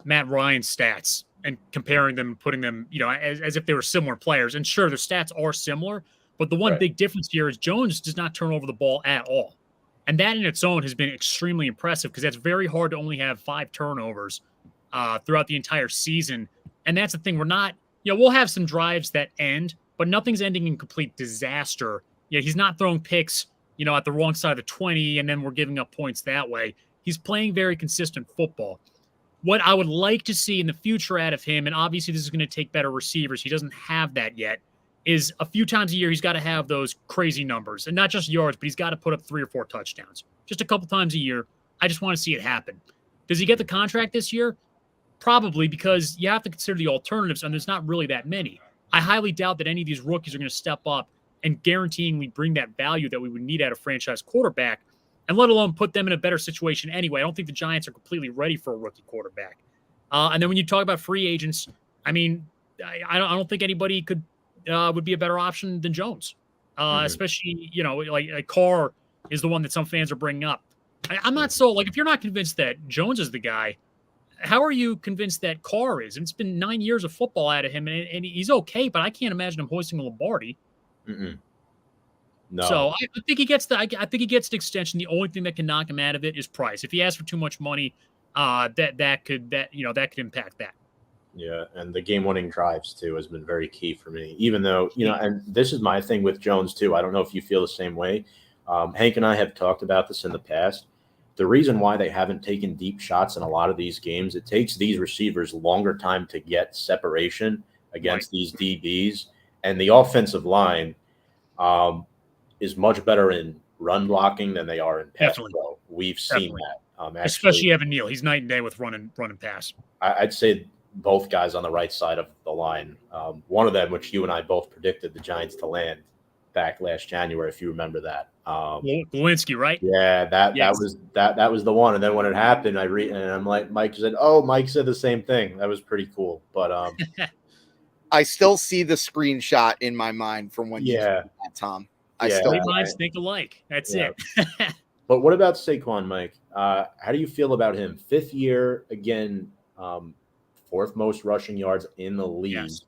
[SPEAKER 3] Matt Ryan's stats and comparing them, putting them, as if they were similar players. And sure, their stats are similar, but the one big difference here is Jones does not turn over the ball at all. And that in its own has been extremely impressive, because that's very hard to only have 5 turnovers throughout the entire season. And that's the thing. We're not, we'll have some drives that end, but nothing's ending in complete disaster. He's not throwing picks, at the wrong side of the 20, and then we're giving up points that way. He's playing very consistent football. What I would like to see in the future out of him, and obviously this is going to take better receivers, he doesn't have that yet, is a few times a year he's got to have those crazy numbers. And not just yards, but he's got to put up 3 or 4 touchdowns. Just a couple times a year. I just want to see it happen. Does he get the contract this year? Probably, because you have to consider the alternatives, and there's not really that many. I highly doubt that any of these rookies are going to step up and guaranteeingly bring that value that we would need out of franchise quarterback, and let alone put them in a better situation anyway. I don't think the Giants are completely ready for a rookie quarterback. And then when you talk about free agents, I mean, I don't think anybody would be a better option than Jones, especially, like Carr is the one that some fans are bringing up. I'm not so, if you're not convinced that Jones is the guy, how are you convinced that Carr is? And it's been 9 years of football out of him, and he's okay, but I can't imagine him hoisting a Lombardi.
[SPEAKER 1] No.
[SPEAKER 3] So I think he gets the extension. The only thing that can knock him out of it is price. If he asks for too much money, that could impact that.
[SPEAKER 1] Yeah, and the game-winning drives too has been very key for me. Even though and this is my thing with Jones too. I don't know if you feel the same way. Hank and I have talked about this in the past. The reason why they haven't taken deep shots in a lot of these games, it takes these receivers longer time to get separation against these DBs, and the offensive line is much better in run blocking than they are in pass
[SPEAKER 3] Definitely.
[SPEAKER 1] pro. We've seen that.
[SPEAKER 3] Especially Evan Neal. He's night and day with run and pass.
[SPEAKER 1] I'd say both guys on the right side of the line. One of them, which you and I both predicted the Giants to land back last January, if you remember that.
[SPEAKER 3] Lewinsky, right?
[SPEAKER 1] Yeah, that was the one. And then when it happened, and I'm like, Mike said, "Oh, Mike said the same thing." That was pretty cool. But
[SPEAKER 2] I still see the screenshot in my mind from when you did that, Tom.
[SPEAKER 3] Minds think alike. That's it.
[SPEAKER 1] But what about Saquon, Mike? How do you feel about him? 5th year again, 4th most rushing yards in the league.
[SPEAKER 3] Yes.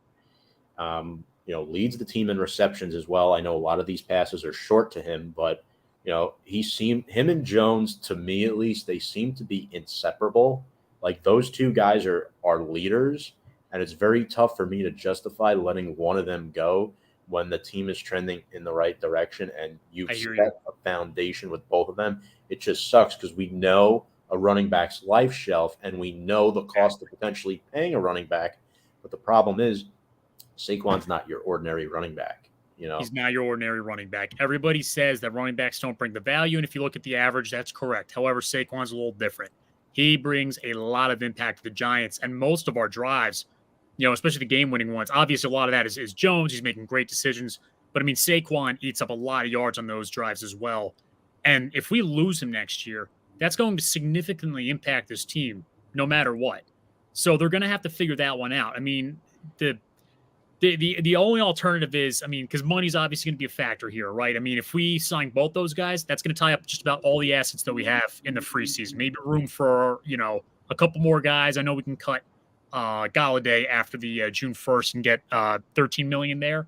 [SPEAKER 1] Leads the team in receptions as well. I know a lot of these passes are short to him, but him and Jones, to me at least, they seem to be inseparable. Like those two guys are leaders, and it's very tough for me to justify letting one of them go when the team is trending in the right direction and you've set a foundation with both of them. It just sucks because we know a running back's life shelf and we know the cost of potentially paying a running back. But the problem is Saquon's not your ordinary running back.
[SPEAKER 3] He's not your ordinary running back. Everybody says that running backs don't bring the value. And if you look at the average, that's correct. However, Saquon's a little different. He brings a lot of impact to the Giants and most of our drives, especially the game-winning ones. Obviously, a lot of that is Jones. He's making great decisions. But, Saquon eats up a lot of yards on those drives as well. And if we lose him next year, that's going to significantly impact this team no matter what. So they're going to have to figure that one out. The only alternative is, because money's obviously going to be a factor here, right? If we sign both those guys, that's going to tie up just about all the assets that we have in the free season. Maybe room for, a couple more guys. I know we can cut Galladay after the June 1st and get $13 million there.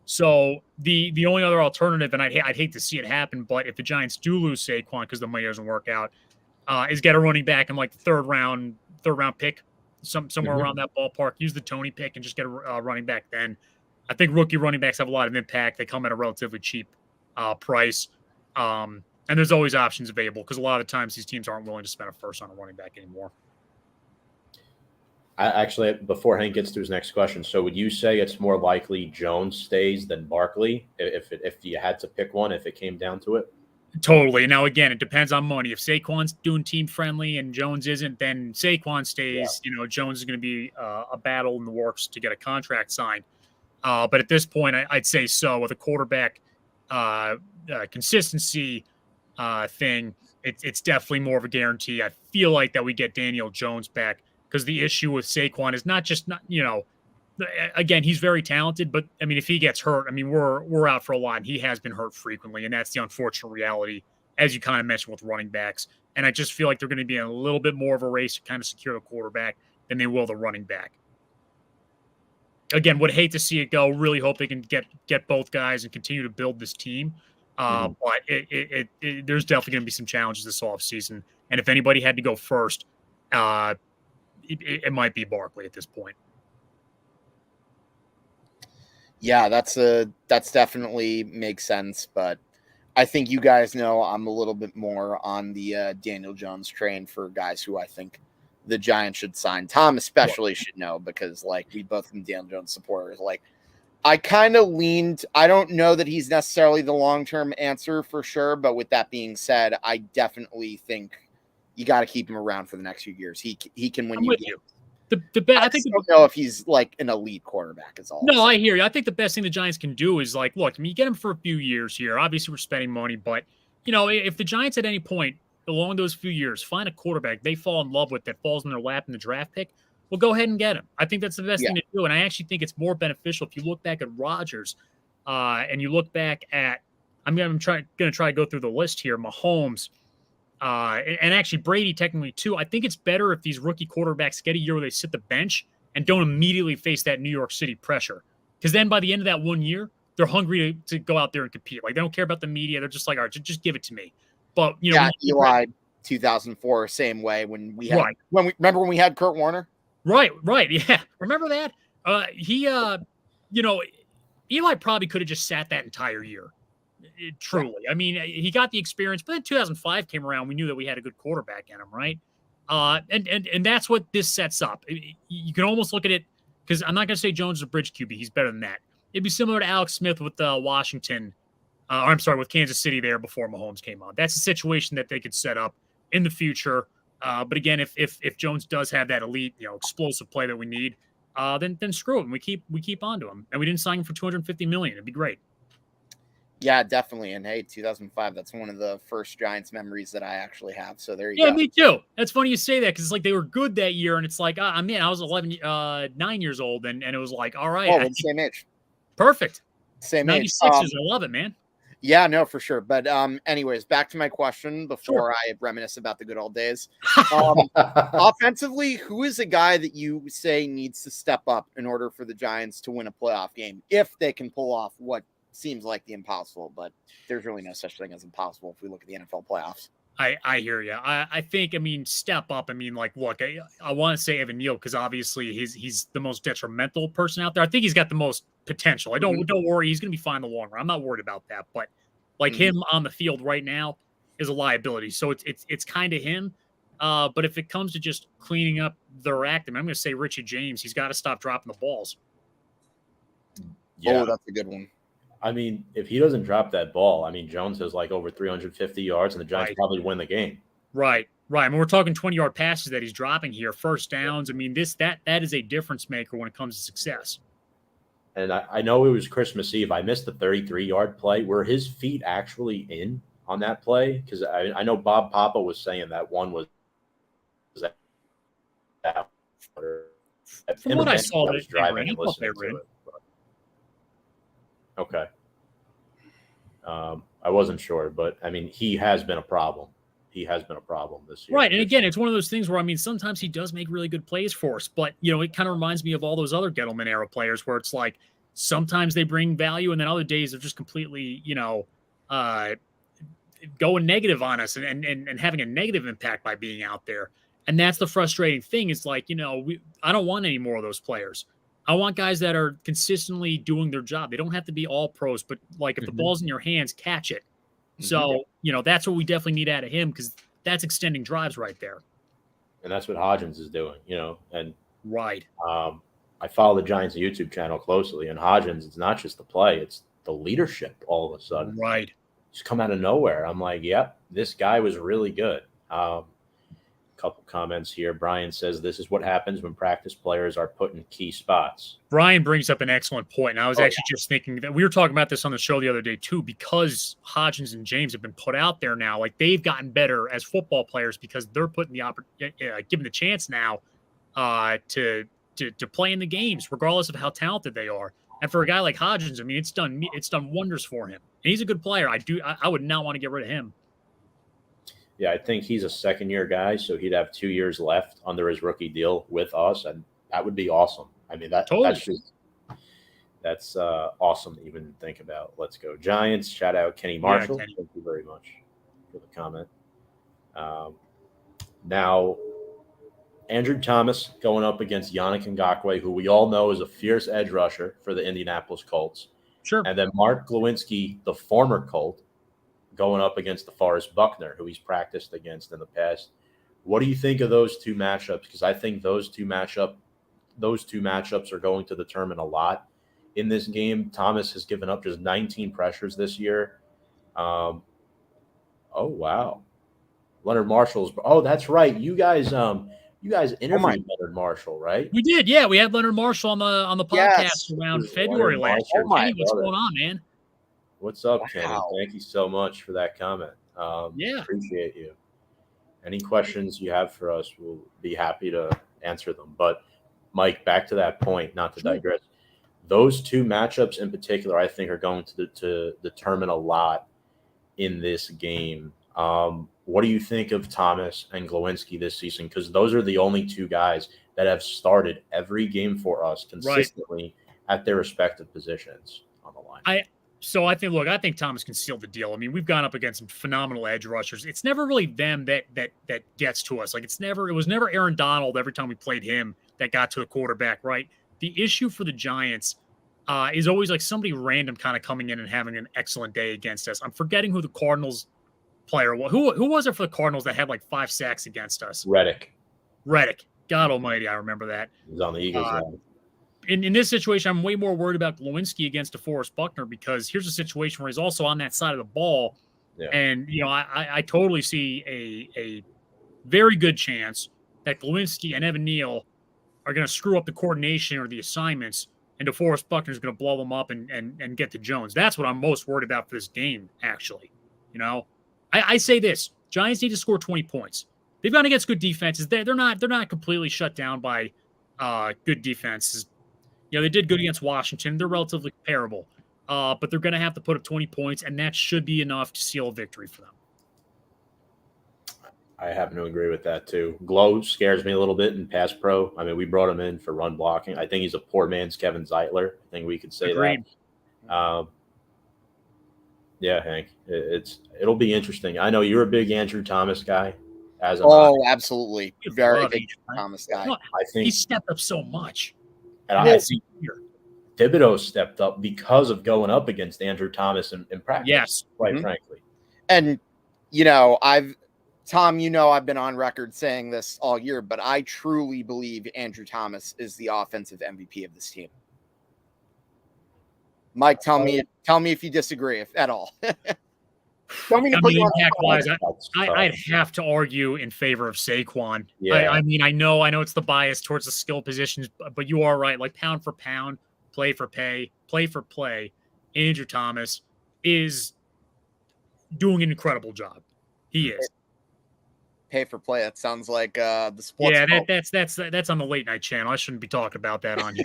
[SPEAKER 3] So the only other alternative, and I'd hate to see it happen, but if the Giants do lose Saquon because the money doesn't work out, is get a running back in like the third round pick, somewhere around that ballpark. Use the Tony pick and just get a running back then. I think rookie running backs have a lot of impact. They come at a relatively cheap price. And there's always options available because a lot of times these teams aren't willing to spend a first on a running back anymore.
[SPEAKER 1] Actually, before Hank gets to his next question, so would you say it's more likely Jones stays than Barkley if you had to pick one, if it came down to it?
[SPEAKER 3] Totally. Now, again, it depends on money. If Saquon's doing team friendly and Jones isn't, then Saquon stays. Yeah. Jones is going to be a battle in the works to get a contract signed. But at this point, I'd say so. With a quarterback consistency thing, it's definitely more of a guarantee. I feel like that we get Daniel Jones back. Because the issue with Saquon is not again, he's very talented, but if he gets hurt, we're out for a lot, and he has been hurt frequently, and that's the unfortunate reality, as you kind of mentioned with running backs. And I just feel like they're going to be in a little bit more of a race to kind of secure the quarterback than they will the running back. Again, would hate to see it go. Really hope they can get both guys and continue to build this team. But there's definitely going to be some challenges this offseason. And if anybody had to go first, it might be Barkley at this point.
[SPEAKER 2] Yeah, that's definitely makes sense. But I think you guys know I'm a little bit more on the Daniel Jones train for guys who I think the Giants should sign. Tom especially should know because we both been Daniel Jones supporters. I kind of leaned. I don't know that he's necessarily the long-term answer for sure. But with that being said, I definitely think you got to keep him around for the next few years. He can win you games. I don't know if he's an elite quarterback is all.
[SPEAKER 3] No, I hear you. I think the best thing the Giants can do is look, you get him for a few years here. Obviously, we're spending money, but if the Giants at any point along those few years find a quarterback they fall in love with that falls in their lap in the draft pick, well, go ahead and get him. I think that's the best thing to do, and I actually think it's more beneficial if you look back at Rodgers, and you look back at. I'm going to try to go through the list here. Mahomes. And actually Brady technically too. I think it's better if these rookie quarterbacks get a year where they sit the bench and don't immediately face that New York City pressure. Because then by the end of that 1 year, they're hungry to go out there and compete. They don't care about the media. They're just all right, just give it to me. But
[SPEAKER 2] Eli 2004, same way when we had when we had Kurt Warner.
[SPEAKER 3] Right. Yeah. Remember that? Eli probably could have just sat that entire year. Truly. I mean, he got the experience, but then 2005 came around. We knew that we had a good quarterback in him, right? And that's what this sets up. You can almost look at it because I'm not going to say Jones is a bridge QB. He's better than that. It'd be similar to Alex Smith with Washington. With Kansas City there before Mahomes came on. That's a situation that they could set up in the future. But again, if Jones does have that elite, explosive play that we need, then screw it. And we keep on to him. And we didn't sign him for $250 million. It'd be great.
[SPEAKER 2] Yeah, definitely. And hey, 2005, that's one of the first Giants memories that I actually have. So there you go.
[SPEAKER 3] Yeah, me too. That's funny you say that because it's like they were good that year. And it's like, I was 9 years old. And it was like, all right.
[SPEAKER 2] Oh, we're the same age.
[SPEAKER 3] Perfect.
[SPEAKER 2] Same age.
[SPEAKER 3] 96ers. I love it, man.
[SPEAKER 2] Yeah, no, for sure. But anyways, back to my question before I reminisce about the good old days. Offensively, who is a guy that you say needs to step up in order for the Giants to win a playoff game if they can pull off what seems like the impossible, but there's really no such thing as impossible if we look at the NFL playoffs.
[SPEAKER 3] I hear you. I think, step up. Look, I want to say Evan Neal because obviously he's the most detrimental person out there. I think he's got the most potential. Don't worry, he's going to be fine in the long run. I'm not worried about that. But him on the field right now is a liability. So it's kind of him. But if it comes to just cleaning up their act, I'm going to say Richie James. He's got to stop dropping the balls.
[SPEAKER 2] Yeah. Oh, that's a good one.
[SPEAKER 1] If he doesn't drop that ball, Jones has over 350 yards, and the Giants probably win the game.
[SPEAKER 3] Right. We're talking 20-yard passes that he's dropping here, first downs. That is a difference maker when it comes to success.
[SPEAKER 1] And I know it was Christmas Eve. I missed the 33-yard play. Were his feet actually in on that play? Because I know Bob Papa was saying that one was out.
[SPEAKER 3] From what I saw,
[SPEAKER 1] I was driving and listening to it. Okay. I wasn't sure, but he has been a problem. He has been a problem this year.
[SPEAKER 3] Right. And again, it's one of those things where, sometimes he does make really good plays for us, but it kind of reminds me of all those other Gettleman era players where it's like, sometimes they bring value and then other days they're just completely, going negative on us and having a negative impact by being out there. And that's the frustrating thing is I don't want any more of those players. I want guys that are consistently doing their job. They don't have to be all pros, but if the ball's in your hands, catch it. So, that's what we definitely need out of him because that's extending drives right there.
[SPEAKER 1] And that's what Hodgins is doing, and
[SPEAKER 3] right.
[SPEAKER 1] I follow the Giants YouTube channel closely, and Hodgins, it's not just the play, it's the leadership all of a sudden.
[SPEAKER 3] Right.
[SPEAKER 1] Just come out of nowhere. I'm like, yep, this guy was really good. Couple comments here. Brian says this is what happens when practice players are put in key spots.
[SPEAKER 3] Brian brings up an excellent point. And I was just thinking that we were talking about this on the show the other day too, because Hodgins and James have been put out there now. They've gotten better as football players because they're putting given the chance now to play in the games, regardless of how talented they are. And for a guy like Hodgins, it's done wonders for him. And he's a good player. I would not want to get rid of him.
[SPEAKER 1] Yeah, I think he's a second-year guy, so he'd have 2 years left under his rookie deal with us, and that would be awesome. That's awesome to even think about. Let's go Giants. Shout out Kenny Marshall. Kenny. Thank you very much for the comment. Now, Andrew Thomas going up against Yannick Ngakoue, who we all know is a fierce edge rusher for the Indianapolis Colts.
[SPEAKER 3] Sure.
[SPEAKER 1] And then Mark Glowinski, the former Colt, going up against DeForest Buckner, who he's practiced against in the past. What do you think of those two matchups? Because I think those two matchups are going to determine a lot in this game. Thomas has given up just 19 pressures this year. Oh wow, Leonard Marshall's. Oh, that's right. You guys interviewed Leonard Marshall, right?
[SPEAKER 3] We did. Yeah, we had Leonard Marshall on the podcast around February last year. Kenny, what's going on, man?
[SPEAKER 1] What's up, Kenny? Thank you so much for that comment. Appreciate you. Any questions you have for us, we'll be happy to answer them. But, Mike, back to that point, not to digress. Those two matchups in particular, I think, are going to determine a lot in this game. What do you think of Thomas and Glowinski this season? Because those are the only two guys that have started every game for us consistently at their respective positions on the line.
[SPEAKER 3] So I think Thomas can seal the deal. I mean, we've gone up against some phenomenal edge rushers. It's never really them that gets to us. Like it was never Aaron Donald every time we played him that got to a quarterback, right? The issue for the Giants is always like somebody random kind of coming in and having an excellent day against us. I'm forgetting who the Cardinals player was. Who was it for the Cardinals that had like 5 sacks against us?
[SPEAKER 1] Reddick.
[SPEAKER 3] God almighty, I remember that.
[SPEAKER 1] He was on the Eagles line.
[SPEAKER 3] In this situation, I'm way more worried about Glowinski against DeForest Buckner because here's a situation where he's also on that side of the ball.
[SPEAKER 1] Yeah.
[SPEAKER 3] And, I totally see a very good chance that Glowinski and Evan Neal are going to screw up the coordination or the assignments, and DeForest Buckner is going to blow them up and get to Jones. That's what I'm most worried about for this game, actually. I say this. Giants need to score 20 points. They've gone against good defenses. They're not completely shut down by good defenses. They did good against Washington. They're relatively comparable. But they're going to have to put up 20 points, and that should be enough to seal a victory for them.
[SPEAKER 1] I happen to agree with that, too. Glow scares me a little bit in pass pro. I mean, we brought him in for run blocking. I think he's a poor man's Kevin Zeitler. I think we could say
[SPEAKER 3] Agreed.
[SPEAKER 1] that. Yeah, Hank, it'll be interesting. I know you're a big Andrew Thomas guy.
[SPEAKER 2] Absolutely. Very big Thomas guy.
[SPEAKER 1] I think
[SPEAKER 3] he stepped up so much.
[SPEAKER 1] And I think Thibodeau stepped up because of going up against Andrew Thomas in practice.
[SPEAKER 3] Yes.
[SPEAKER 1] Quite frankly.
[SPEAKER 2] And, Tom, I've been on record saying this all year, but I truly believe Andrew Thomas is the offensive MVP of this team. Mike, tell me if you disagree, if at all.
[SPEAKER 3] Impact-wise, I'd have to argue in favor of Saquon.
[SPEAKER 1] Yeah.
[SPEAKER 3] I mean, I know it's the bias towards the skill positions, but you are right. Like pound for pound, play for play, Andrew Thomas is doing an incredible job. He is.
[SPEAKER 2] Pay for play. That sounds like the sports.
[SPEAKER 3] Yeah, that's on the late night channel. I shouldn't be talking about that on here.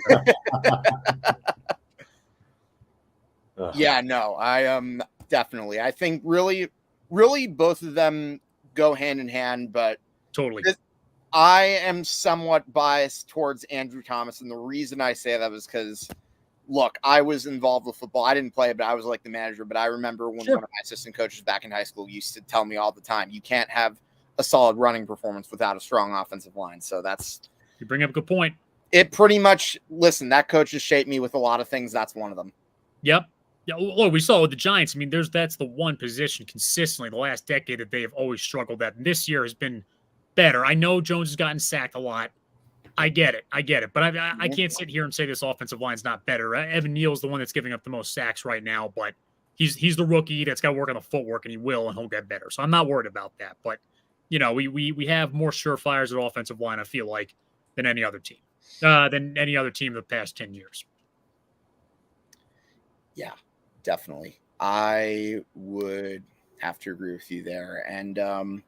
[SPEAKER 2] Yeah, no, I definitely. I think really both of them go hand in hand, but
[SPEAKER 3] totally.
[SPEAKER 2] I am somewhat biased towards Andrew Thomas, and the reason I say that is because, look, I was involved with football. I didn't play, but I was like the manager. But I remember when one of my assistant coaches back in high school used to tell me all the time, you can't have a solid running performance without a strong offensive line. So
[SPEAKER 3] you bring up a good point.
[SPEAKER 2] It pretty much, listen, that coach has shaped me with a lot of things. That's one of them.
[SPEAKER 3] Yep. Yeah, look, we saw with the Giants. I mean, that's the one position consistently the last decade that they have always struggled at. And this year has been better. I know Jones has gotten sacked a lot. I get it. But I can't sit here and say this offensive line's not better. Evan Neal's the one that's giving up the most sacks right now, but he's the rookie that's got to work on the footwork, and he'll get better. So I'm not worried about that. But we have more surefires at offensive line, I feel like, than any other team in the past 10 years.
[SPEAKER 2] Yeah, definitely. I would have to agree with you there. And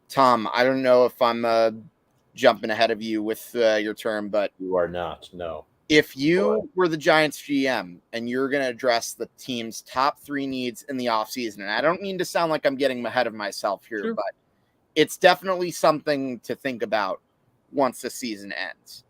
[SPEAKER 2] Tom, I don't know if I'm jumping ahead of you with your term, but
[SPEAKER 1] you are not. No.
[SPEAKER 2] If you were the Giants GM and you're going to address the team's top 3 needs in the offseason, and I don't mean to sound like I'm getting ahead of myself here, but it's definitely something to think about once the season ends.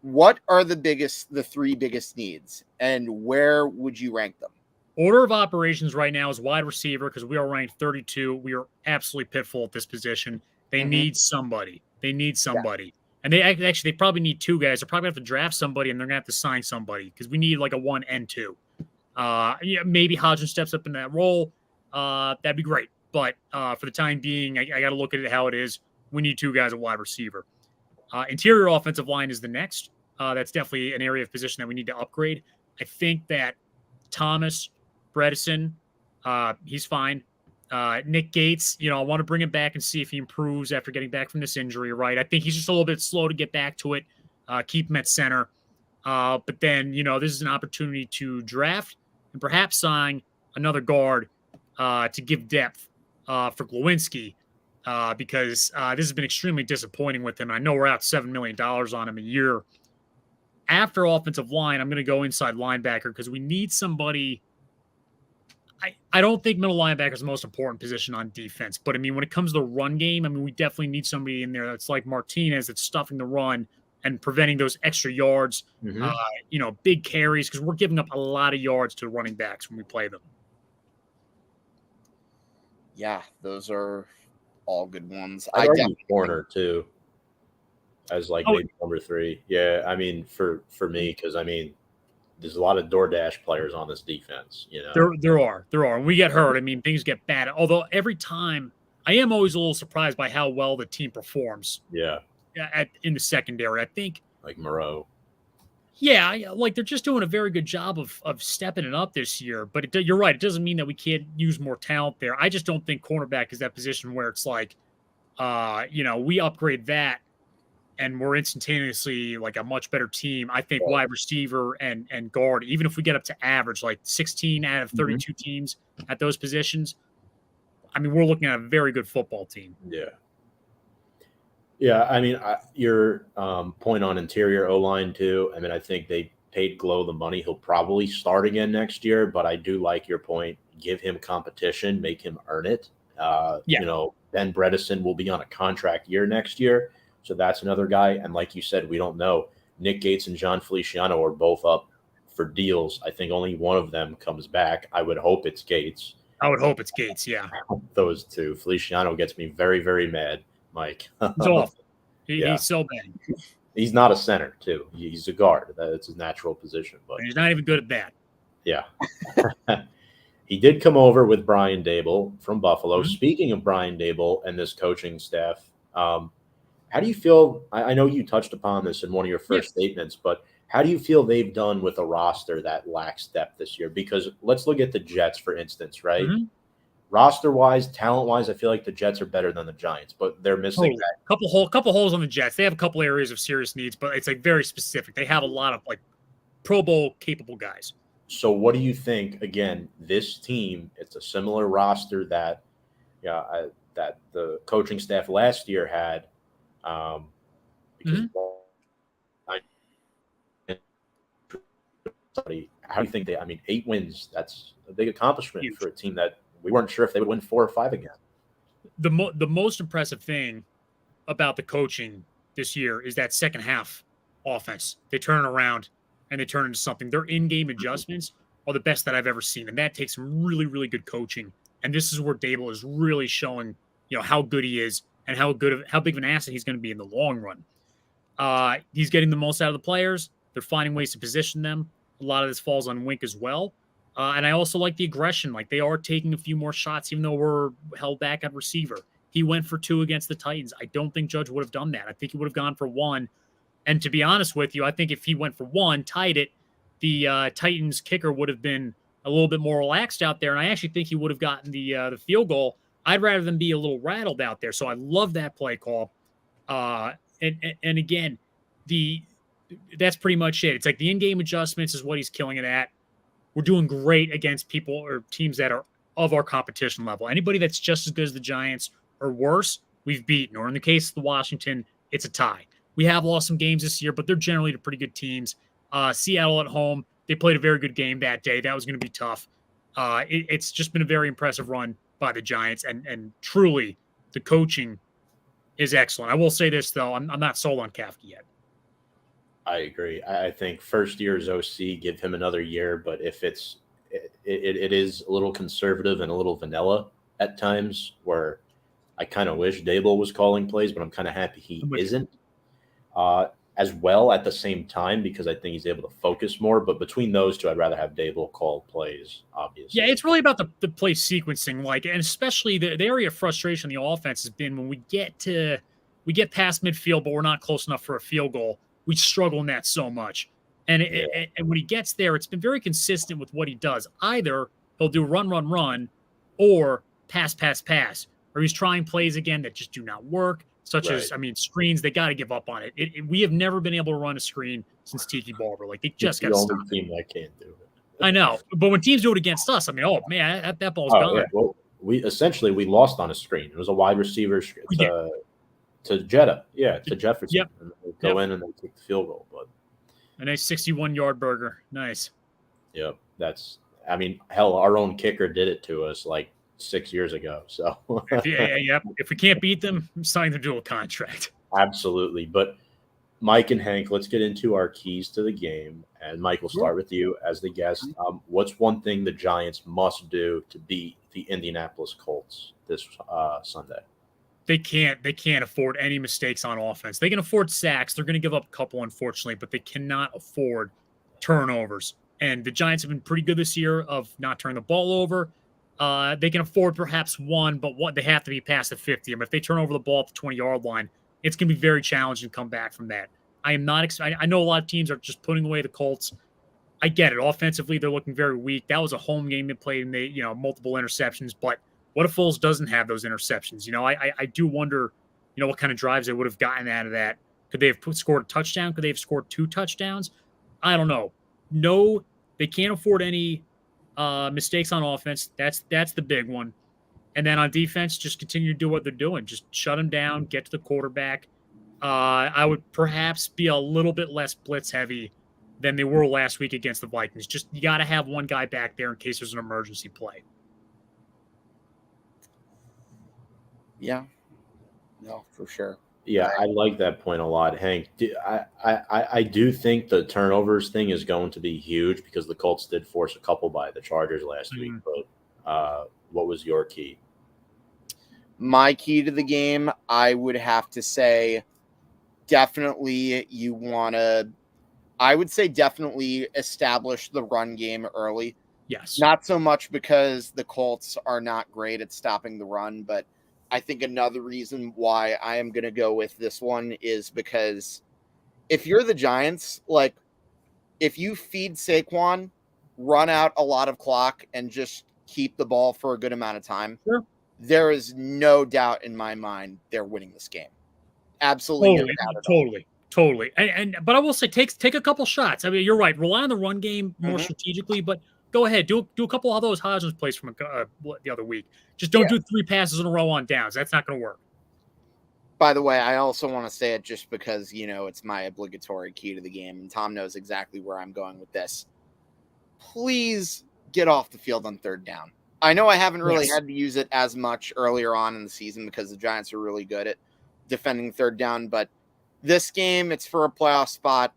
[SPEAKER 2] What are the 3 biggest needs, and where would you rank them?
[SPEAKER 3] Order of operations right now is wide receiver because we are ranked 32. We are absolutely pitiful at this position. They need somebody. Yeah. And they probably need 2 guys. They're probably going to have to draft somebody, and they're going to have to sign somebody because we need like a 1 and 2. Maybe Hodgins steps up in that role. That'd be great. But for the time being, I got to look at it how it is. We need 2 guys at wide receiver. Interior offensive line is the next. That's definitely an area of position that we need to upgrade. I think that Thomas, Bredesen, he's fine. Nick Gates, I want to bring him back and see if he improves after getting back from this injury, right? I think he's just a little bit slow to get back to it. Keep him at center. But then, this is an opportunity to draft and perhaps sign another guard to give depth for Glowinski. Because this has been extremely disappointing with him. I know we're out $7 million on him a year. After offensive line, I'm going to go inside linebacker because we need somebody. I don't think middle linebacker is the most important position on defense. But, when it comes to the run game, we definitely need somebody in there that's like Martinez that's stuffing the run and preventing those extra yards,
[SPEAKER 1] Mhm.
[SPEAKER 3] big carries, because we're giving up a lot of yards to running backs when we play them.
[SPEAKER 2] Yeah, those are all good ones.
[SPEAKER 1] I'd
[SPEAKER 2] I
[SPEAKER 1] argue
[SPEAKER 2] definitely
[SPEAKER 1] corner too, as like
[SPEAKER 3] Oh,
[SPEAKER 1] maybe number 3. Yeah, I mean for me, because I mean there's a lot of DoorDash players on this defense.
[SPEAKER 3] there are. When we get hurt, I mean, things get bad. Although every time, I am always a little surprised by how well the team performs
[SPEAKER 1] Yeah,
[SPEAKER 3] in the secondary. I think,
[SPEAKER 1] like Moreau.
[SPEAKER 3] yeah, like they're just doing a very good job of stepping it up this year. But you're right; it doesn't mean that we can't use more talent there. I just don't think cornerback is that position where it's like, we upgrade that and we're instantaneously like a much better team. I think wide receiver and guard, even if we get up to average, like 16 out of 32 teams at those positions, I mean, we're looking at a very good football team.
[SPEAKER 1] Yeah. Yeah, I mean, your point on interior O-line too. I mean, I think they paid Glow the money. He'll probably start again next year, but I do like your point. Give him competition, make him earn it. Ben Bredesen will be on a contract year next year, so that's another guy. And like you said, we don't know. Nick Gates and John Feliciano are both up for deals. I think only one of them comes back. I would hope it's Gates.
[SPEAKER 3] I would hope it's Gates, yeah.
[SPEAKER 1] Those two. Feliciano gets me very, very mad, Mike.
[SPEAKER 3] He's awful. He's so bad.
[SPEAKER 1] He's not a center, too. He's a guard. That's his natural position. But
[SPEAKER 3] and he's not even good at that.
[SPEAKER 1] Yeah. He did come over with Brian Dable from Buffalo.
[SPEAKER 3] Mm-hmm.
[SPEAKER 1] Speaking of Brian Dable and this coaching staff, how do you feel? I know you touched upon this in one of your first statements, but how do you feel they've done with a roster that lacks depth this year? Because let's look at the Jets, for instance, right?
[SPEAKER 3] Mm-hmm.
[SPEAKER 1] Roster-wise, talent-wise, I feel like the Jets are better than the Giants, but they're missing that.
[SPEAKER 3] Couple holes on the Jets. They have a couple areas of serious needs, but it's like very specific. They have a lot of like Pro Bowl capable guys.
[SPEAKER 1] So what do you think? Again, this team, it's a similar roster that that the coaching staff last year had. Because how do you think 8 wins, that's a big accomplishment for a team that we weren't sure if they would win 4 or 5 again.
[SPEAKER 3] The most impressive thing about the coaching this year is that second half offense. They turn it around and they turn into something. Their in-game adjustments are the best that I've ever seen, and that takes some really, really good coaching. And this is where Dable is really showing, how good he is and how big of an asset he's going to be in the long run. He's getting the most out of the players. They're finding ways to position them. A lot of this falls on Wink as well. And I also like the aggression. Like, they are taking a few more shots, even though we're held back at receiver. He went for 2 against the Titans. I don't think Judge would have done that. I think he would have gone for 1. And to be honest with you, I think if he went for 1, tied it, the Titans kicker would have been a little bit more relaxed out there. And I actually think he would have gotten the field goal. I'd rather than be a little rattled out there. So I love that play call. And again, that's pretty much it. It's like the in-game adjustments is what he's killing it at. We're doing great against people or teams that are of our competition level. Anybody that's just as good as the Giants or worse, we've beaten. Or in the case of the Washington, it's a tie. We have lost some games this year, but they're generally the pretty good teams. Seattle at home, they played a very good game that day. That was going to be tough. It's just been a very impressive run by the Giants, and truly the coaching is excellent. I will say this, though. I'm not sold on Kafka yet.
[SPEAKER 1] I agree. I think first year as OC, give him another year, but if it is a little conservative and a little vanilla at times, where I kind of wish Dable was calling plays, but I'm kind of happy he isn't as well at the same time, because I think he's able to focus more. But between those two, I'd rather have Dable call plays, obviously.
[SPEAKER 3] Yeah, it's really about the play sequencing, and especially the area of frustration in the offense has been when we get past midfield, but we're not close enough for a field goal. We struggle in that so much. And and when he gets there, it's been very consistent with what he does. Either he'll do run, or pass, or he's trying plays again that just do not work, such as, screens. They got to give up on it. We have never been able to run a screen since Tiki Barber. Like, they just got to stop.
[SPEAKER 1] It's the only team that can't do it.
[SPEAKER 3] I know. But when teams do it against us, oh, man, that ball's gone.
[SPEAKER 1] Yeah. Well, we lost on a screen. It was a wide receiver to Jetta. Yeah, to Jefferson.
[SPEAKER 3] Yep.
[SPEAKER 1] And they go in and they take the field goal. But
[SPEAKER 3] a nice 61-yard burger. Nice.
[SPEAKER 1] Yep. Hell, our own kicker did it to us like 6 years ago. So
[SPEAKER 3] If we can't beat them, I'm signing them to a contract.
[SPEAKER 1] Absolutely. But Mike and Hank, let's get into our keys to the game. And Mike, we'll start with you as the guest. What's one thing the Giants must do to beat the Indianapolis Colts this Sunday?
[SPEAKER 3] They can't afford any mistakes on offense. They can afford sacks. They're going to give up a couple, unfortunately, but they cannot afford turnovers. And the Giants have been pretty good this year of not turning the ball over. They can afford perhaps one, but they have to be past the 50. I mean, if they turn over the ball at the 20-yard line, it's going to be very challenging to come back from that. I know a lot of teams are just putting away the Colts. I get it. Offensively, they're looking very weak. That was a home game they played, and they, multiple interceptions. But what if Foles doesn't have those interceptions? I do wonder, what kind of drives they would have gotten out of that. Could they have scored a touchdown? Could they have scored 2 touchdowns? I don't know. No, they can't afford any mistakes on offense. That's the big one. And then on defense, just continue to do what they're doing. Just shut them down, get to the quarterback. I would perhaps be a little bit less blitz heavy than they were last week against the Vikings. Just you got to have one guy back there in case there's an emergency play.
[SPEAKER 2] Yeah. No, for sure.
[SPEAKER 1] Yeah, I like that point a lot, Hank. I do think the turnovers thing is going to be huge because the Colts did force a couple by the Chargers last week. But what was your key?
[SPEAKER 2] My key to the game, I would have to say, definitely definitely establish the run game early.
[SPEAKER 3] Yes.
[SPEAKER 2] Not so much because the Colts are not great at stopping the run, but I think another reason why I am going to go with this one is because if you're the Giants, if you feed Saquon, run out a lot of clock, and just keep the ball for a good amount of time,
[SPEAKER 3] sure,
[SPEAKER 2] there is no doubt in my mind they're winning this game. Absolutely.
[SPEAKER 3] Totally. But I will say, take a couple shots. I mean, you're right. Rely on the run game more strategically, but go ahead. Do a couple of those Hodgins plays from the other week. Just don't do 3 passes in a row on downs. That's not going to work.
[SPEAKER 2] By the way, I also want to say it just because, it's my obligatory key to the game, and Tom knows exactly where I'm going with this. Please get off the field on 3rd down. I know I haven't really had to use it as much earlier on in the season because the Giants are really good at defending 3rd down, but this game, it's for a playoff spot.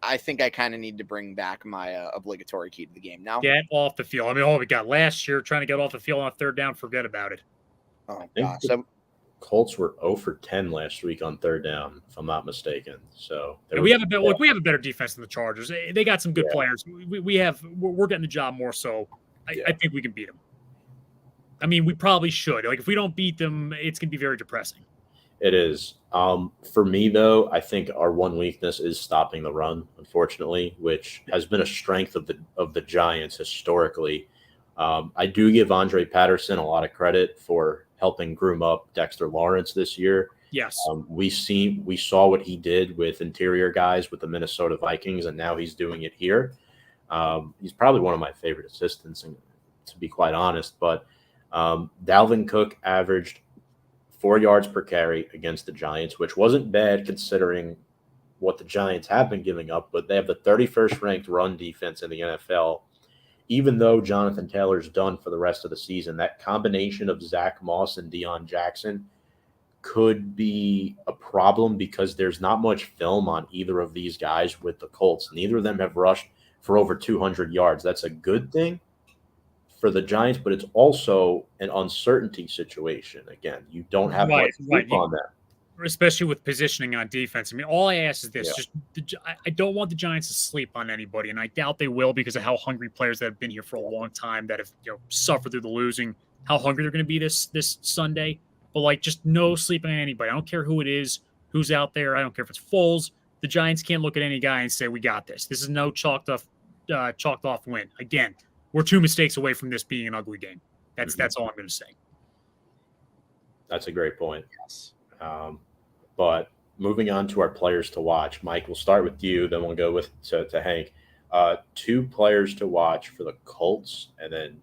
[SPEAKER 2] I think I kind of need to bring back my obligatory key to the game now.
[SPEAKER 3] Get off the field. I mean, all we got last year trying to get off the field on 3rd down, forget about it.
[SPEAKER 2] Oh, gosh. So,
[SPEAKER 1] Colts were 0 for 10 last week on 3rd down, if I'm not mistaken. So
[SPEAKER 3] we have a better defense than the Chargers. They got some good players. We're getting the job more so. I think we can beat them. I mean, we probably should. If we don't beat them, it's going to be very depressing.
[SPEAKER 1] It is. For me, though, I think our one weakness is stopping the run, unfortunately, which has been a strength of the Giants historically. I do give Andre Patterson a lot of credit for helping groom up Dexter Lawrence this year.
[SPEAKER 3] Yes.
[SPEAKER 1] We saw what he did with interior guys with the Minnesota Vikings, and now he's doing it here. He's probably one of my favorite assistants, to be quite honest. But Dalvin Cook averaged 4 yards per carry against the Giants, which wasn't bad considering what the Giants have been giving up, but they have the 31st ranked run defense in the NFL. Even though Jonathan Taylor's done for the rest of the season, that combination of Zach Moss and Deion Jackson could be a problem because there's not much film on either of these guys with the Colts. Neither of them have rushed for over 200 yards. That's a good thing for the Giants, but it's also an uncertainty situation. Again, you don't have much on that.
[SPEAKER 3] Especially with positioning on defense. I mean, all I ask is this: I don't want the Giants to sleep on anybody, and I doubt they will because of how hungry players that have been here for a long time that have suffered through the losing, how hungry they're going to be this Sunday. But just no sleeping on anybody. I don't care who it is, who's out there. I don't care if it's Foles. The Giants can't look at any guy and say we got this. This is no chalked off win. Again, we're 2 mistakes away from this being an ugly game. That's all I'm going to say.
[SPEAKER 1] That's a great point.
[SPEAKER 2] Yes.
[SPEAKER 1] But moving on to our players to watch, Mike, we'll start with you, then we'll go to Hank. 2 players to watch for the Colts, and then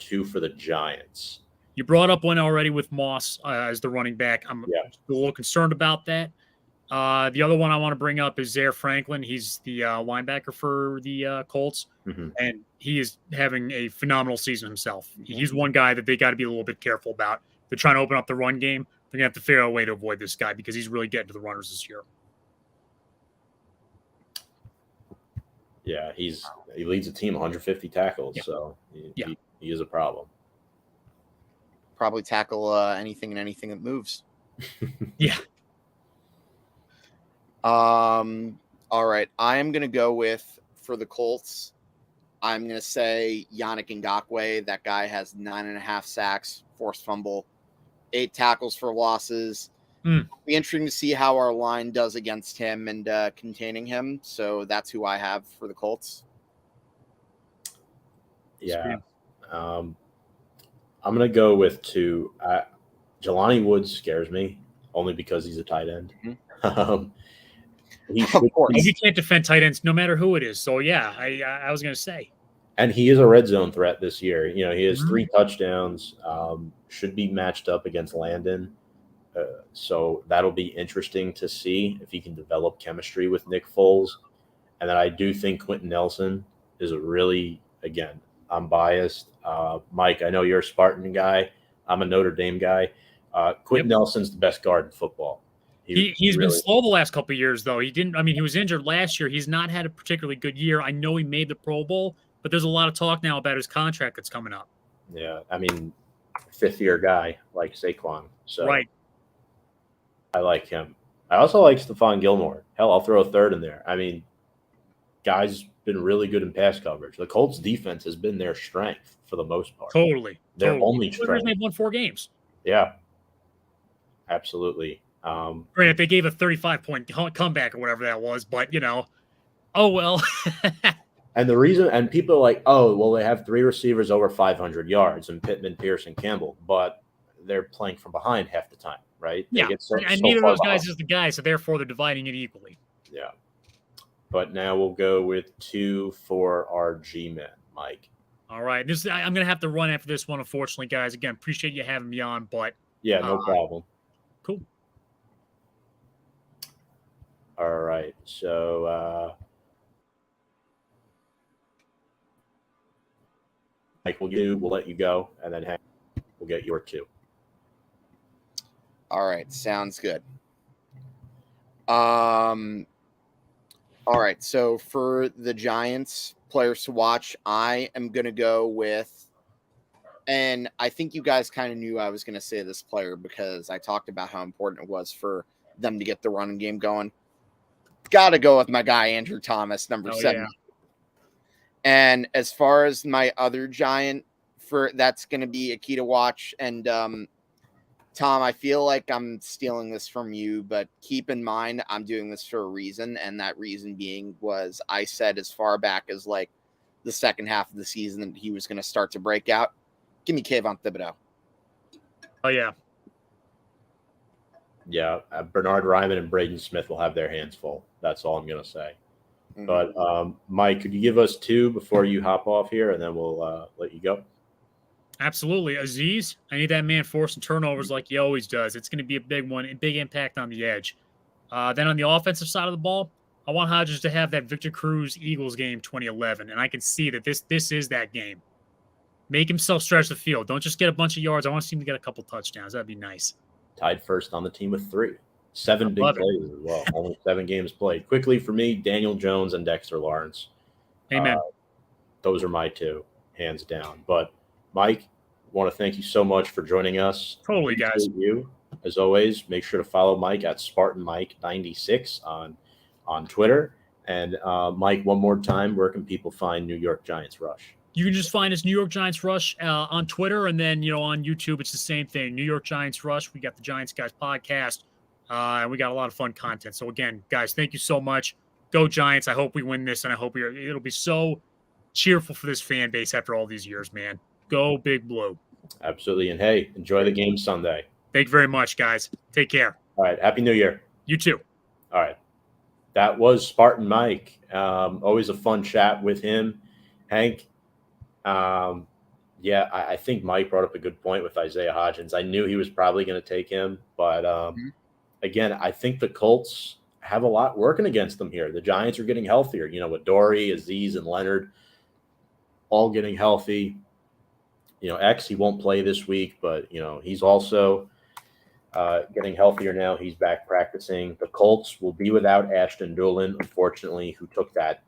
[SPEAKER 1] 2 for the Giants.
[SPEAKER 3] You brought up one already with Moss as the running back. I'm a little concerned about that. The other one I want to bring up is Zaire Franklin. He's the linebacker for the Colts, and he is having a phenomenal season himself. He's one guy that they got to be a little bit careful about. They're trying to open up the run game. They're going to have to figure out a way to avoid this guy because he's really getting to the runners this year.
[SPEAKER 1] Yeah, he leads the team 150 tackles,
[SPEAKER 3] Yeah.
[SPEAKER 1] so
[SPEAKER 3] Yeah.
[SPEAKER 1] he is a problem.
[SPEAKER 2] Probably tackle anything and anything that moves.
[SPEAKER 3] Yeah.
[SPEAKER 2] All right. I am gonna go with, for the Colts, I'm gonna say Yannick Ngakoue. That guy has 9.5 sacks, forced fumble, 8 tackles for losses.
[SPEAKER 3] Mm.
[SPEAKER 2] Be interesting to see how our line does against him and containing him. So that's who I have for the Colts.
[SPEAKER 1] Yeah. I'm going to go with 2. Jelani Woods scares me only because he's a tight end.
[SPEAKER 2] Mhm.
[SPEAKER 1] He
[SPEAKER 2] Of
[SPEAKER 1] should
[SPEAKER 2] course.
[SPEAKER 3] You can't defend tight ends no matter who it is. So, yeah, I was going to say.
[SPEAKER 1] And he is a red zone threat this year. You know, he has
[SPEAKER 3] Mhm.
[SPEAKER 1] 3 touchdowns, should be matched up against Landon. So that'll be interesting to see if he can develop chemistry with Nick Foles. And then I do think Quentin Nelson is a really, again, I'm biased. Mike, I know you're a Spartan guy. I'm a Notre Dame guy. Quentin Nelson's the best guard in football.
[SPEAKER 3] He's been slow the last couple of years, though. He was injured last year. He's not had a particularly good year. I know he made the Pro Bowl, but there's a lot of talk now about his contract that's coming up.
[SPEAKER 1] Yeah, I mean, 5th-year guy like Saquon. So
[SPEAKER 3] Right.
[SPEAKER 1] I like him. I also like Stephon Gilmore. Hell, I'll throw a third in there. I mean, guy's been really good in pass coverage. The Colts defense has been their strength for the most part.
[SPEAKER 3] Totally.
[SPEAKER 1] Their only strength.
[SPEAKER 3] They've won 4 games.
[SPEAKER 1] Yeah, absolutely.
[SPEAKER 3] Granted, they gave a 35-point comeback or whatever that was, but oh well.
[SPEAKER 1] And the reason, and people are like, oh, well, they have 3 receivers over 500 yards, and Pittman, Pierce, and Campbell, but they're playing from behind half the time, right?
[SPEAKER 3] Yeah, and neither of those guys is the guy, so therefore they're dividing it equally.
[SPEAKER 1] Yeah. But now we'll go with 2 for our G-men, Mike.
[SPEAKER 3] All right. I'm going to have to run after this one, unfortunately, guys. Again, appreciate you having me on, but...
[SPEAKER 1] Yeah, no problem.
[SPEAKER 3] Cool.
[SPEAKER 1] All right. So, Mike, we'll let you go, and then Hank, we'll get your 2.
[SPEAKER 2] All right. Sounds good. All right. So for the Giants players to watch, I am going to go with, and I think you guys kind of knew I was going to say this player because I talked about how important it was for them to get the running game going. Got to go with my guy, Andrew Thomas, number 7. Yeah. And as far as my other Giant, that's going to be a key to watch. And Tom, I feel like I'm stealing this from you, but keep in mind I'm doing this for a reason, and that reason being was I said as far back as like the second half of the season that he was going to start to break out. Give me Kayvon Thibodeau.
[SPEAKER 3] Oh, yeah.
[SPEAKER 1] Yeah, Bernard Ryman and Braden Smith will have their hands full. That's all I'm going to say. Mm-hmm. But, Mike, could you give us 2 before you hop off here, and then we'll let you go?
[SPEAKER 3] Absolutely. Azeez, I need that man forcing turnovers like he always does. It's going to be a big one, a big impact on the edge. Then on the offensive side of the ball, I want Hodgins to have that Victor Cruz Eagles game 2011, and I can see that this is that game. Make himself stretch the field. Don't just get a bunch of yards. I want to see him to get a couple touchdowns. That'd be nice.
[SPEAKER 1] Tied first on the team with 3. 7 big plays as well. Only 7 games played. Quickly for me, Daniel Jones and Dexter Lawrence.
[SPEAKER 3] Amen.
[SPEAKER 1] Those are my 2, hands down. But Mike, I want to thank you so much for joining us.
[SPEAKER 3] Totally, guys.
[SPEAKER 1] You, as always, make sure to follow Mike at SpartanMike96 on Twitter. And Mike, one more time, where can people find New York Giants Rush?
[SPEAKER 3] You can just find us New York Giants Rush on Twitter, and then on YouTube it's the same thing. New York Giants Rush. We got the Giants Guys podcast, and we got a lot of fun content. So again, guys, thank you so much. Go Giants! I hope we win this, and I hope it'll be so cheerful for this fan base after all these years, man. Go Big Blue!
[SPEAKER 1] Absolutely, and hey, enjoy the game Sunday.
[SPEAKER 3] Thank you very much, guys. Take care.
[SPEAKER 1] All right, Happy New Year.
[SPEAKER 3] You too.
[SPEAKER 1] All right, that was Spartan Mike. Always a fun chat with him, Hank. Yeah, I think Mike brought up a good point with Isaiah Hodgins. I knew he was probably going to take him, but again, I think the Colts have a lot working against them here. The Giants are getting healthier, with Dory, Azeez, and Leonard all getting healthy. X, he won't play this week, but, he's also getting healthier now. He's back practicing. The Colts will be without Ashton Dulin, unfortunately, who took that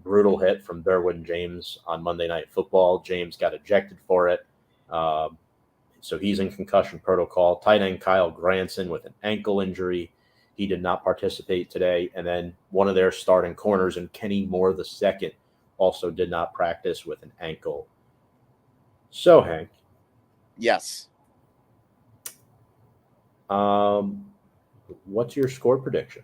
[SPEAKER 1] Brutal hit from Derwin James on Monday Night Football. James got ejected for it. So he's in concussion protocol. Tight end Kyle Granson with an ankle injury. He did not participate today. And then one of their starting corners, and Kenny Moore II, also did not practice with an ankle. So, Hank.
[SPEAKER 2] Yes.
[SPEAKER 1] What's your score prediction?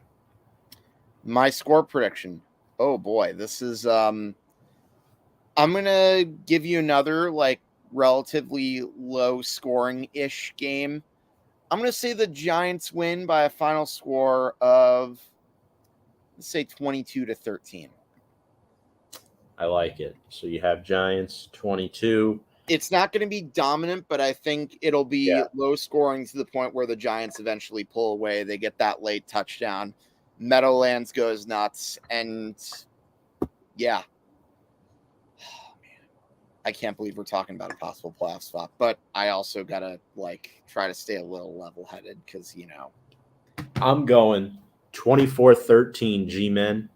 [SPEAKER 2] My score prediction. Oh boy, this is I'm gonna give you another relatively low scoring ish game. I'm gonna say the Giants win by a final score of, let's say, 22-13.
[SPEAKER 1] I like it. So you have Giants 22.
[SPEAKER 2] It's not going to be dominant, but I think it'll be low scoring to the point where the Giants eventually pull away. They get that late touchdown. Meadowlands goes nuts. And yeah. Oh, man. I can't believe we're talking about a possible playoff spot, but I also got to try to stay a little level headed because,
[SPEAKER 1] I'm going 24-13 G-Men.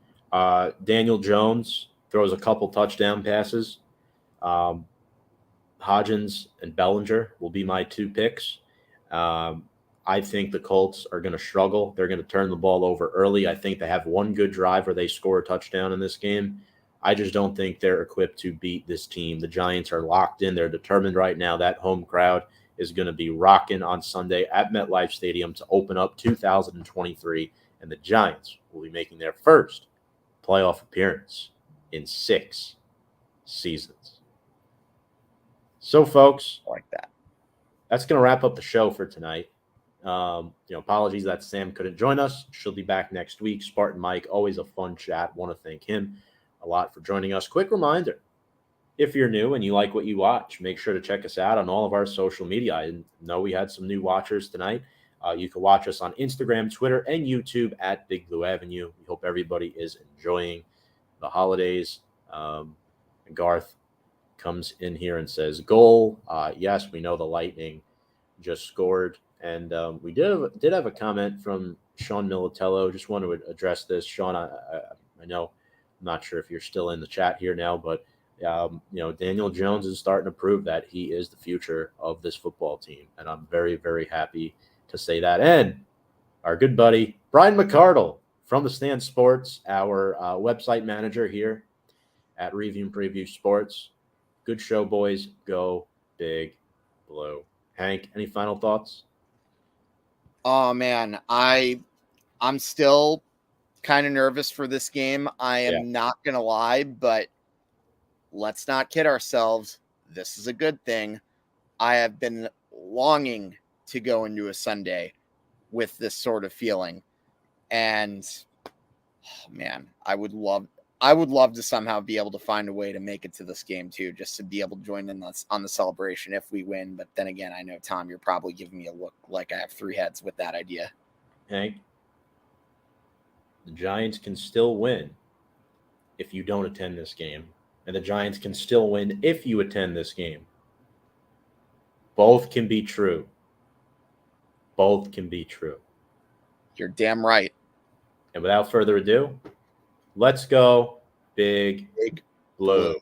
[SPEAKER 1] Daniel Jones throws a couple touchdown passes. Hodgins and Bellinger will be my two picks. I think the Colts are going to struggle. They're going to turn the ball over early. I think they have one good drive where they score a touchdown in this game. I just don't think they're equipped to beat this team. The Giants are locked in. They're determined right now. That home crowd is going to be rocking on Sunday at MetLife Stadium to open up 2023, and the Giants will be making their first playoff appearance in 6 seasons. So, folks,
[SPEAKER 2] like that.
[SPEAKER 1] That's going to wrap up the show for tonight. Apologies that Sam couldn't join us. She'll be back next week. Spartan Mike, always a fun chat. Want to thank him a lot for joining us. Quick reminder, if you're new and you like what you watch, make sure to check us out on all of our social media. I know we had some new watchers tonight. You can watch us on Instagram, Twitter, and YouTube at Big Blue Avenue. We hope everybody is enjoying the holidays. Garth comes in here and says, goal. Yes, we know the Lightning just scored. And we did have a comment from Sean Militello. Just want to address this. Sean, I know, I'm not sure if you're still in the chat here now, but Daniel Jones is starting to prove that he is the future of this football team. And I'm very, very happy to say that. And our good buddy, Brian McCardle from the Stand Sports, our website manager here at Review and Preview Sports. Good show, boys. Go Big Blue. Hank, any final thoughts?
[SPEAKER 2] Oh, man. I'm still kind of nervous for this game. I am not going to lie, but let's not kid ourselves. This is a good thing. I have been longing to go into a Sunday with this sort of feeling. And, oh, man, I would love to somehow be able to find a way to make it to this game too, just to be able to join in on the celebration if we win. But then again, I know, Tom, you're probably giving me a look like I have 3 heads with that idea.
[SPEAKER 1] Hank, the Giants can still win if you don't attend this game, and the Giants can still win if you attend this game. Both can be true. Both can be true.
[SPEAKER 2] You're damn right.
[SPEAKER 1] And without further ado, let's go Big Blue.